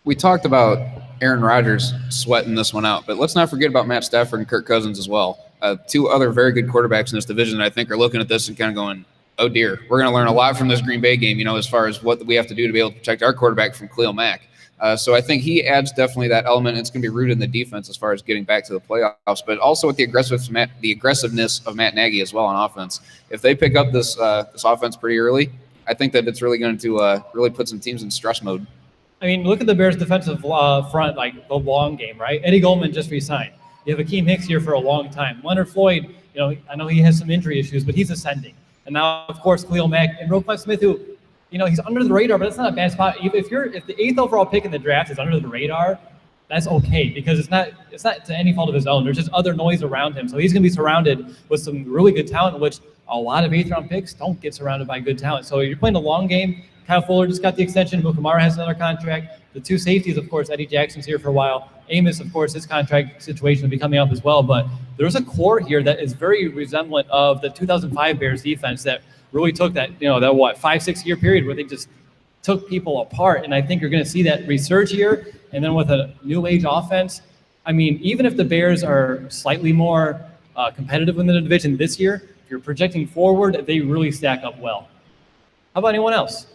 We talked about Aaron Rodgers sweating this one out, but let's not forget about Matt Stafford and Kirk Cousins as well. 2 other very good quarterbacks in this division that I think are looking at this and kind of going, oh dear, we're going to learn a lot from this Green Bay game, as far as what we have to do to be able to protect our quarterback from Khalil Mack. So I think he adds definitely that element. It's going to be rooted in the defense as far as getting back to the playoffs, but also with the aggressiveness of Matt Nagy as well on offense. If they pick up this offense pretty early, I think that it's really going to really put some teams in stress mode. I mean, look at the Bears' defensive front, like the long game, right? Eddie Goldman just re-signed. You have Akeem Hicks here for a long time. Leonard Floyd, I know he has some injury issues, but he's ascending. And now, of course, Khalil Mack and Roquan Smith, who, he's under the radar, but that's not a bad spot. If the 8th overall pick in the draft is under the radar, that's okay because it's not to any fault of his own. There's just other noise around him. So he's going to be surrounded with some really good talent, which a lot of 8th-round picks don't get surrounded by good talent. So you're playing a long game. Kyle Fuller just got the extension. Mukamara has another contract. The 2 safeties, of course, Eddie Jackson's here for a while. Amos, of course, his contract situation will be coming up as well. But there's a core here that is very resemblant of the 2005 Bears defense that really took that 5-6 year period where they just took people apart. And I think you're going to see that resurge here. And then with a new age offense, I mean, even if the Bears are slightly more competitive in the division this year, if you're projecting forward, they really stack up well. How about anyone else?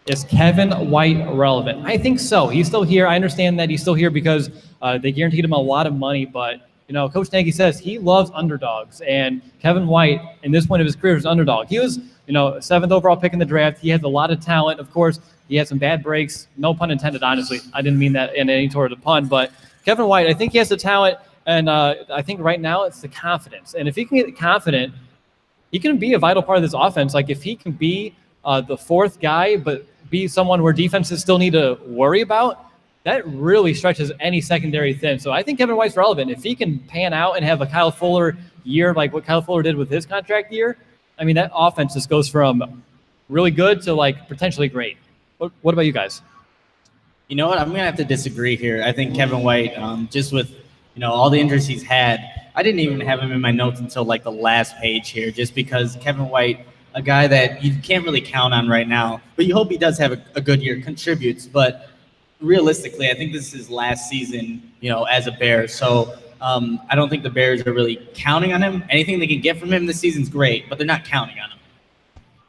Is Kevin White relevant? I think so. He's still here. I understand that he's still here because they guaranteed him a lot of money. But, Coach Nagy says he loves underdogs. And Kevin White, in this point of his career, is an underdog. He was, 7th overall pick in the draft. He has a lot of talent. Of course, he had some bad breaks. No pun intended, honestly. I didn't mean that in any sort of pun. But Kevin White, I think he has the talent. And I think right now it's the confidence. And if he can get confident, he can be a vital part of this offense. Like if he can be the fourth guy, but be someone where defenses still need to worry about, that really stretches any secondary thin. So I think Kevin White's relevant. If he can pan out and have a Kyle Fuller year like what Kyle Fuller did with his contract year, I mean, that offense just goes from really good to like potentially great. What about you guys? You know what? I'm going to have to disagree here. I think Kevin White, just with, all the injuries he's had, I didn't even have him in my notes until like the last page here, just because Kevin White, a guy that you can't really count on right now, but you hope he does have a good year, contributes. But realistically, I think this is his last season, as a Bear. So I don't think the Bears are really counting on him. Anything they can get from him this season's great, but they're not counting on him.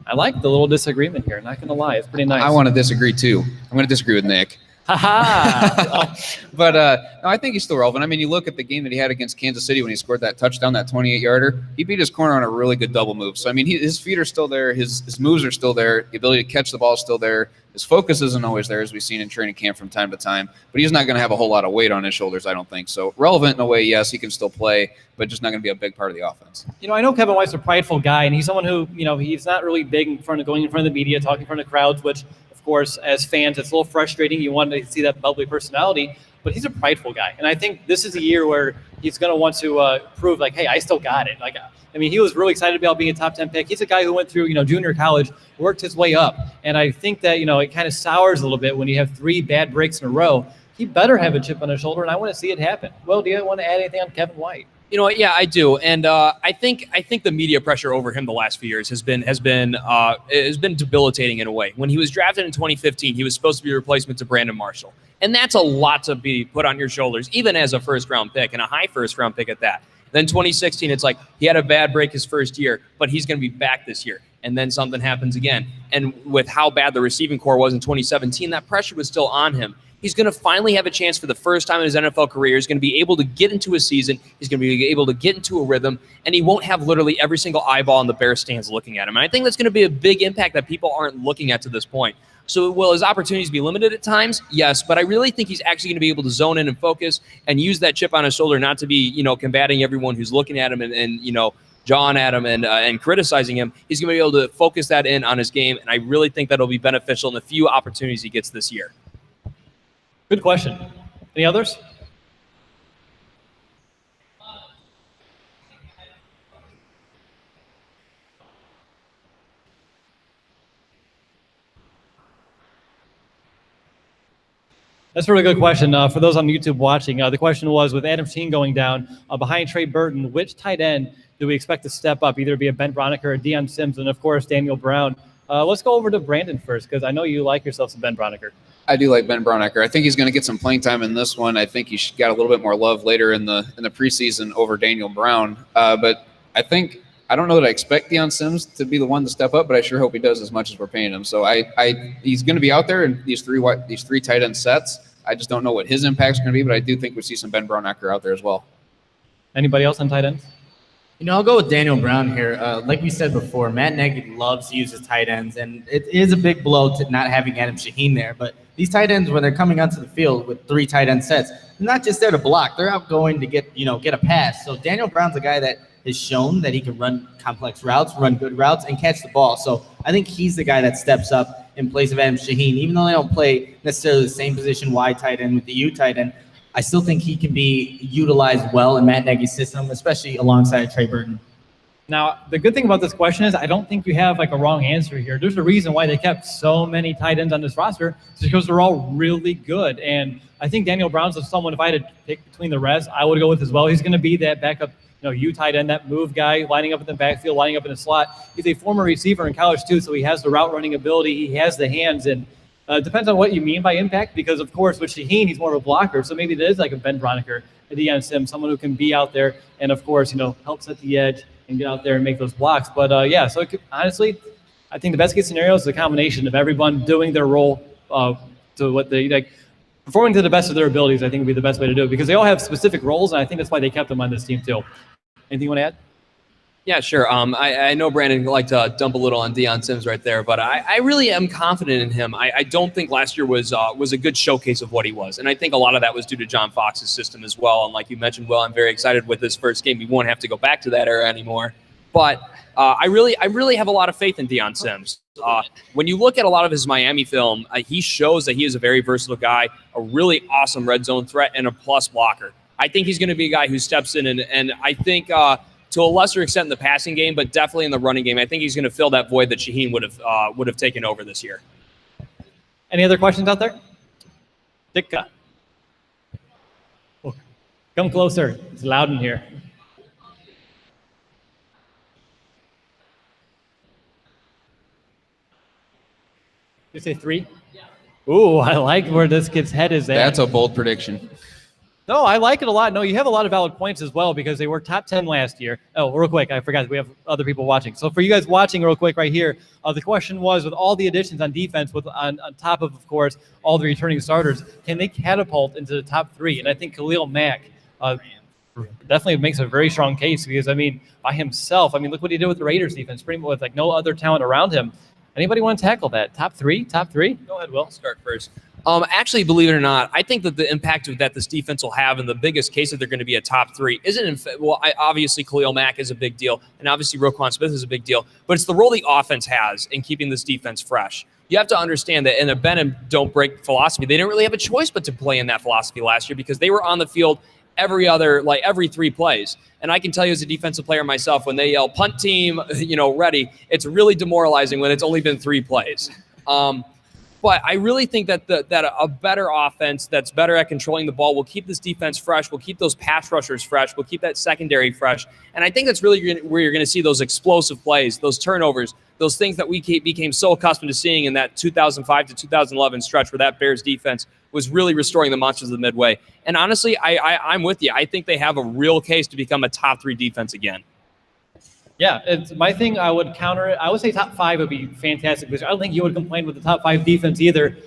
I like the little disagreement here. Not going to lie. It's pretty nice. I want to disagree, too. I'm going to disagree with Nick. But no, I think he's still relevant. I mean, you look at the game that he had against Kansas City when he scored that touchdown, that 28-yarder. He beat his corner on a really good double move. So, I mean, his feet are still there. His moves are still there. The ability to catch the ball is still there. His focus isn't always there, as we've seen in training camp from time to time. But he's not going to have a whole lot of weight on his shoulders, I don't think. So, relevant in a way, yes, he can still play, but just not going to be a big part of the offense. I know Kevin White's a prideful guy, and he's someone who, he's not really big going in front of the media, talking in front of crowds, which – of course, as fans, it's a little frustrating. You want to see that bubbly personality, but he's a prideful guy. And I think this is a year where he's going to want to prove, like, hey, I still got it. Like, I mean, he was really excited about being a top 10 pick. He's a guy who went through, junior college, worked his way up. And I think that, it kind of sours a little bit when you have 3 bad breaks in a row. He better have a chip on his shoulder, and I want to see it happen. Well, do you want to add anything on Kevin White? Yeah, I do, and I think the media pressure over him the last few years has been debilitating in a way. When he was drafted in 2015, he was supposed to be a replacement to Brandon Marshall, and that's a lot to be put on your shoulders, even as a first-round pick and a high first-round pick at that. Then 2016, it's like he had a bad break his first year, but he's going to be back this year, and then something happens again. And with how bad the receiving core was in 2017, that pressure was still on him. He's going to finally have a chance for the first time in his NFL career. He's going to be able to get into a season. He's going to be able to get into a rhythm, and he won't have literally every single eyeball in the Bears stands looking at him. And I think that's going to be a big impact that people aren't looking at to this point. So will his opportunities be limited at times? Yes, but I really think he's actually going to be able to zone in and focus and use that chip on his shoulder, not to be, combating everyone who's looking at him and jawing at him and criticizing him. He's going to be able to focus that in on his game, and I really think that'll be beneficial in the few opportunities he gets this year. Good question. Any others? That's a really good question. For those on YouTube watching, the question was, with Adam Sheen going down behind Trey Burton, which tight end do we expect to step up, either be a Ben Broniker or Deion Sims, and of course, Daniel Brown? Let's go over to Brandon first, because I know you like yourself some Ben Broniker. I do like Ben Broniker. I think he's going to get some playing time in this one. I think he got a little bit more love later in the preseason over Daniel Brown. But I don't know that I expect Deion Sims to be the one to step up, but I sure hope he does as much as we're paying him. So he's going to be out there in these three tight end sets. I just don't know what his impact's going to be, but I do think we see some Ben Broniker out there as well. Anybody else on tight ends? I'll go with Daniel Brown here. Like we said before, Matt Nagy loves to use his tight ends, and it is a big blow to not having Adam Shaheen there. But these tight ends, when they're coming onto the field with 3 tight end sets, they're not just there to block. They're out going to get a pass. So Daniel Brown's a guy that has shown that he can run complex routes, run good routes, and catch the ball. So I think he's the guy that steps up in place of Adam Shaheen. Even though they don't play necessarily the same position, wide tight end with the U tight end, I still think he can be utilized well in Matt Nagy's system, especially alongside Trey Burton. Now, the good thing about this question is I don't think you have like a wrong answer here. There's a reason why they kept so many tight ends on this roster. It's because they're all really good. And I think Daniel Brown's someone, if I had to pick between the rest, I would go with as well. He's going to be that backup, U tight end, that move guy, lining up in the backfield, lining up in the slot. He's a former receiver in college too, so he has the route running ability. He has the hands, and depends on what you mean by impact, because of course with Shaheen, he's more of a blocker. So maybe it is like a Ben Broniker, a Deion Sims, someone who can be out there and of course, help set the edge and get out there and make those blocks. But so it could, honestly, I think the best case scenario is a combination of everyone doing their role to what they like, performing to the best of their abilities. I think would be the best way to do it, because they all have specific roles, and I think that's why they kept them on this team too. Anything you want to add? Yeah, sure. I know Brandon liked to dump a little on Deion Sims right there, but I really am confident in him. I don't think last year was a good showcase of what he was, and I think a lot of that was due to John Fox's system as well. And like you mentioned, I'm very excited with this first game. We won't have to go back to that era anymore. But I really have a lot of faith in Deion Sims. When you look at a lot of his Miami film, he shows that he is a very versatile guy, a really awesome red zone threat, and a plus blocker. I think he's going to be a guy who steps in, and I think to a lesser extent in the passing game, but definitely in the running game, I think he's going to fill that void that Shaheen would have taken over this year. Any other questions out there? Ditka. Come closer. It's loud in here. You say 3? Ooh, I like where this kid's head is at. That's a bold prediction. No, I like it a lot. No, you have a lot of valid points as well because they were top 10 last year. Oh, real quick, I forgot we have other people watching. So for you guys watching real quick right here, the question was with all the additions on defense, on top of course, all the returning starters, can they catapult into the top 3? And I think Khalil Mack definitely makes a very strong case because, I mean, by himself, I mean, look what he did with the Raiders defense, pretty much with like no other talent around him. Anybody want to tackle that? Top 3? Top 3? Go ahead, Will. I'll start first. Actually, believe it or not, I think that the impact that this defense will have and the biggest case that they're going to be a top 3 isn't, obviously Khalil Mack is a big deal, and obviously Roquan Smith is a big deal, but it's the role the offense has in keeping this defense fresh. You have to understand that in a bend and don't break philosophy, they didn't really have a choice but to play in that philosophy last year because they were on the field every 3 plays. And I can tell you as a defensive player myself, when they yell punt team, ready, it's really demoralizing when it's only been 3 plays. But I really think that that a better offense that's better at controlling the ball will keep this defense fresh, will keep those pass rushers fresh, will keep that secondary fresh. And I think that's really where you're going to see those explosive plays, those turnovers, those things that we became so accustomed to seeing in that 2005 to 2011 stretch where that Bears defense was really restoring the monsters of the Midway. And honestly, I'm with you. I think they have a real case to become a top 3 defense again. Yeah, it's my thing. I would counter it. I would say top 5 would be fantastic because I don't think you would complain with the top 5 defense either.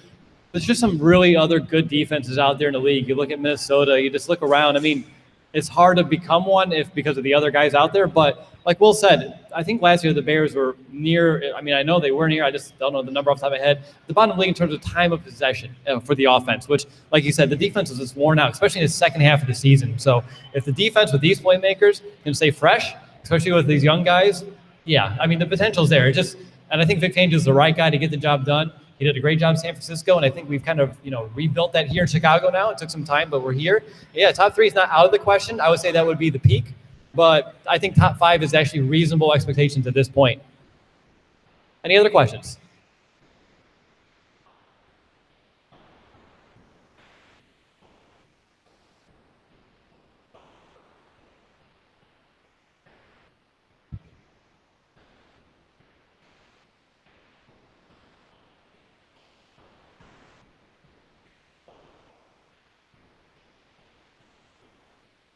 There's just some really other good defenses out there in the league. You look at Minnesota, you just look around. I mean, it's hard to become one because of the other guys out there. But like Will said, I think last year the Bears were near. I mean, I know they were near. I just don't know the number off the top of my head. The bottom league in terms of time of possession for the offense, which, like you said, the defense is just worn out, especially in the second half of the season. So if the defense with these playmakers can stay fresh, especially with these young guys, yeah, I mean, the potential's there. And I think Vic Fangio is the right guy to get the job done. He did a great job in San Francisco, and I think we've kind of, rebuilt that here in Chicago now. It took some time, but we're here. Yeah, top 3 is not out of the question. I would say that would be the peak, but I think top 5 is actually reasonable expectations at this point. Any other questions?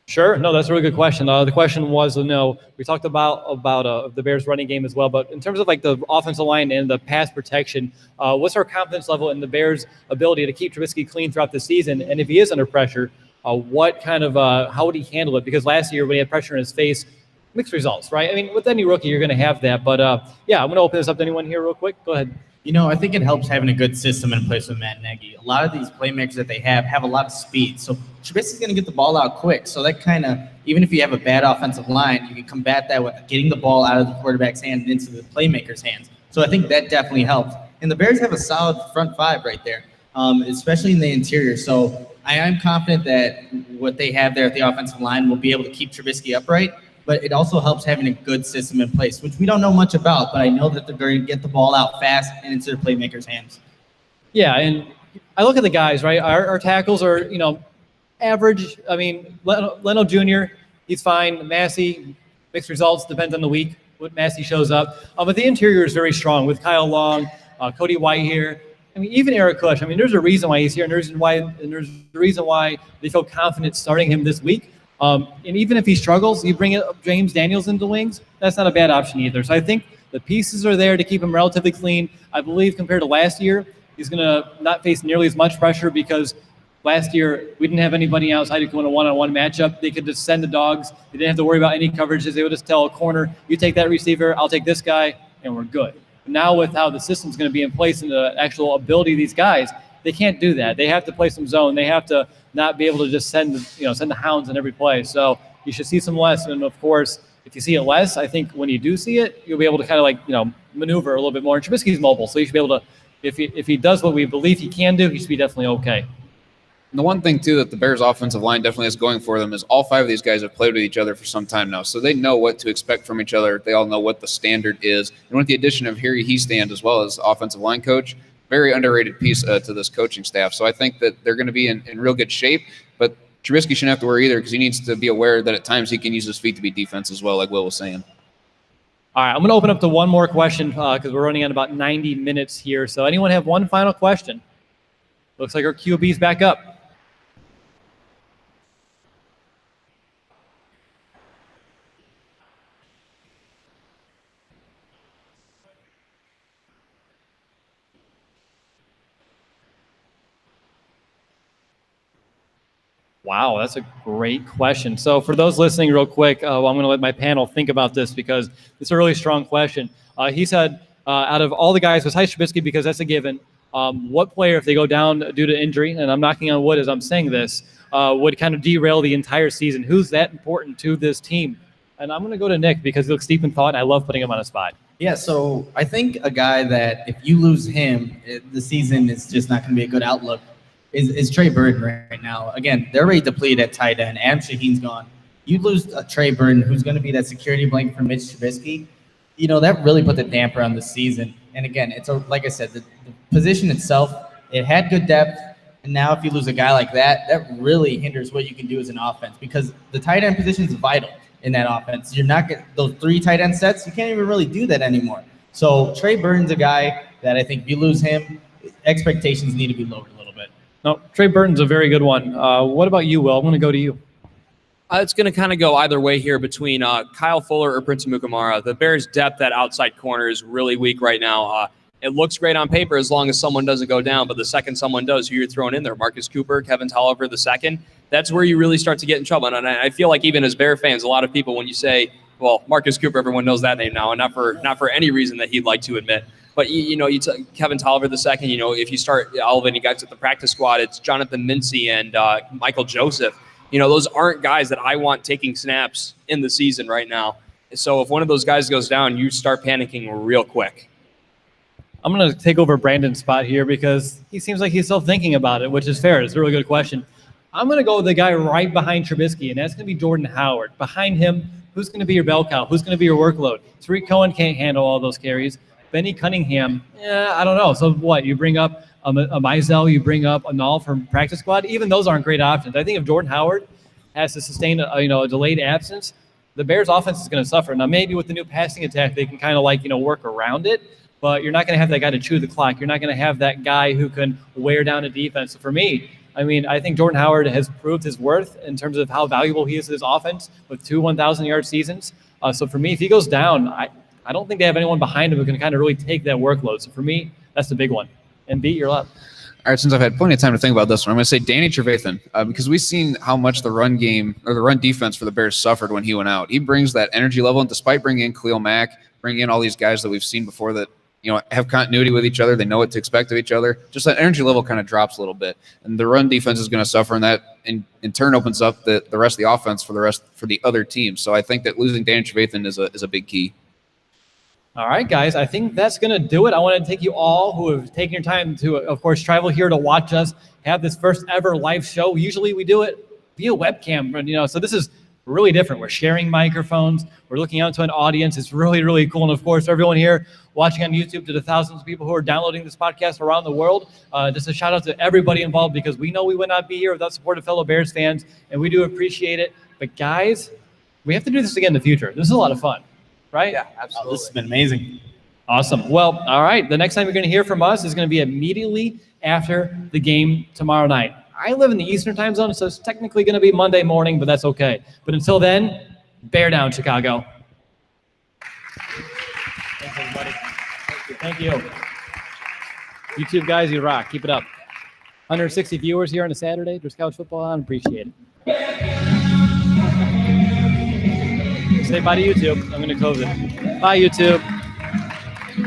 Sure. No, that's a really good question. The question was, we talked about the Bears running game as well, but in terms of like the offensive line and the pass protection, what's our confidence level in the Bears' ability to keep Trubisky clean throughout the season? And if he is under pressure, what kind of how would he handle it? Because last year when he had pressure in his face, mixed results, right? I mean, with any rookie, you're going to have that. But yeah, I'm going to open this up to anyone here real quick. Go ahead. I think it helps having a good system in place with Matt Nagy. A lot of these playmakers that they have a lot of speed. So Trubisky's going to get the ball out quick. So that kind of, even if you have a bad offensive line, you can combat that with getting the ball out of the quarterback's hand and into the playmaker's hands. So I think that definitely helps. And the Bears have a solid front 5 right there, especially in the interior. So I am confident that what they have there at the offensive line will be able to keep Trubisky upright. But it also helps having a good system in place, which we don't know much about, but I know that they're going to get the ball out fast and into the playmakers' hands. Yeah, and I look at the guys, right? Our tackles are, average. I mean, Leno Jr., he's fine. Massey, mixed results, depends on the week what Massey shows up. But the interior is very strong with Kyle Long, Cody White here. I mean, even Eric Kush. I mean, there's a reason why he's here, and there's a reason why they feel confident starting him this week. And even if he struggles, you bring up James Daniels into the wings, that's not a bad option either. So I think the pieces are there to keep him relatively clean. I believe compared to last year, he's going to not face nearly as much pressure because last year we didn't have anybody outside who could win a one-on-one matchup. They could just send the dogs. They didn't have to worry about any coverages. They would just tell a corner, you take that receiver, I'll take this guy, and we're good. But now with how the system's going to be in place and the actual ability of these guys, they can't do that. They have to play some zone. They have to not be able to just send the hounds in every play. So you should see some less. And of course, If you see it less, I think when you do see it, you'll be able to kind of maneuver a little bit more. And Trubisky's mobile, so you should be able to, if he does what we believe he can do, he should be definitely okay. And the one thing, too, that the Bears' offensive line definitely has going for them is all 5 of these guys have played with each other for some time now. So they know what to expect from each other. They all know what the standard is. And with the addition of Harry Heastand as well as offensive line coach, very underrated piece to this coaching staff. So I think that they're going to be in real good shape. But Trubisky shouldn't have to worry either because he needs to be aware that at times he can use his feet to be defense as well, like Will was saying. All right, I'm going to open up to one more question because we're running on about 90 minutes here. So anyone have one final question? Looks like our QB's back up. Wow, that's a great question. So for those listening real quick, I'm going to let my panel think about this because it's a really strong question. He said, out of all the guys besides Trubisky, because that's a given, what player, if they go down due to injury, and I'm knocking on wood as I'm saying this, would kind of derail the entire season? Who's that important to this team? And I'm going to go to Nick because he looks deep in thought, and I love putting him on a spot. Yeah, so I think a guy that if you lose him, the season is just not going to be a good outlook. Is Trey Burton right now. Again, they're already depleted at tight end. Adam Shaheen's gone. You lose Trey Burton, who's going to be that security blanket for Mitch Trubisky. That really put the damper on the season. And again, like I said, the position itself, it had good depth. And now if you lose a guy like that, that really hinders what you can do as an offense because the tight end position is vital in that offense. You're not getting those 3 tight end sets. You can't even really do that anymore. So Trey Burton's a guy that I think if you lose him, expectations need to be lowered a little bit. No, Trey Burton's a very good one. What about you, Will? I'm going to go to you. It's going to kind of go either way here between Kyle Fuller or Prince Amukamara. The Bears' depth at outside corner is really weak right now. It looks great on paper as long as someone doesn't go down, but the second someone does, who you're throwing in there, Marcus Cooper, Kevin Tolliver the second, that's where you really start to get in trouble. And I feel like even as Bear fans, a lot of people, when you say, well, Marcus Cooper, everyone knows that name now, and not for any reason that he'd like to admit. But, Kevin Tolliver the second, if you start elevating guys at the practice squad, it's Jonathan Mincy and Michael Joseph. Those aren't guys that I want taking snaps in the season right now. So if one of those guys goes down, you start panicking real quick. I'm going to take over Brandon's spot here because he seems like he's still thinking about it, which is fair. It's a really good question. I'm going to go with the guy right behind Trubisky, and that's going to be Jordan Howard. Behind him, who's going to be your bell cow? Who's going to be your workload? Tariq Cohen can't handle all those carries. Benny Cunningham, I don't know. So what? You bring up a Mizell, you bring up a Null from practice squad. Even those aren't great options. I think if Jordan Howard has to sustain a delayed absence, the Bears' offense is going to suffer. Now, maybe with the new passing attack, they can kind of work around it, but you're not going to have that guy to chew the clock. You're not going to have that guy who can wear down a defense. So for me, I think Jordan Howard has proved his worth in terms of how valuable he is to this offense with 2 1,000-yard seasons. So for me, if he goes down, I don't think they have anyone behind him who can kind of really take that workload. So for me, that's the big one. And B, you're up. All right, since I've had plenty of time to think about this one, I'm going to say Danny Trevathan because we've seen how much the run game or the run defense for the Bears suffered when he went out. He brings that energy level, and despite bringing in Khalil Mack, bringing in all these guys that we've seen before that have continuity with each other, they know what to expect of each other, just that energy level kind of drops a little bit. And the run defense is going to suffer, and that in turn opens up the rest of the offense for the other teams. So I think that losing Danny Trevathan is a big key. All right, guys, I think that's going to do it. I want to thank you all who have taken your time to, of course, travel here to watch us have this first ever live show. Usually we do it via webcam, so this is really different. We're sharing microphones. We're looking out to an audience. It's really, really cool. And, of course, everyone here watching on YouTube, to the thousands of people who are downloading this podcast around the world, just a shout-out to everybody involved because we know we would not be here without support of fellow Bears fans, and we do appreciate it. But, guys, we have to do this again in the future. This is a lot of fun. Right? Yeah, absolutely. This has been amazing. Awesome. Well, all right. The next time you're going to hear from us is going to be immediately after the game tomorrow night. I live in the Eastern time zone, so it's technically going to be Monday morning, but that's okay. But until then, bear down, Chicago. Thanks, everybody. Thank you. YouTube guys, you rock. Keep it up. 160 viewers here on a Saturday. There's college football on. Appreciate it. Say bye to YouTube. I'm going to close it. Bye, YouTube.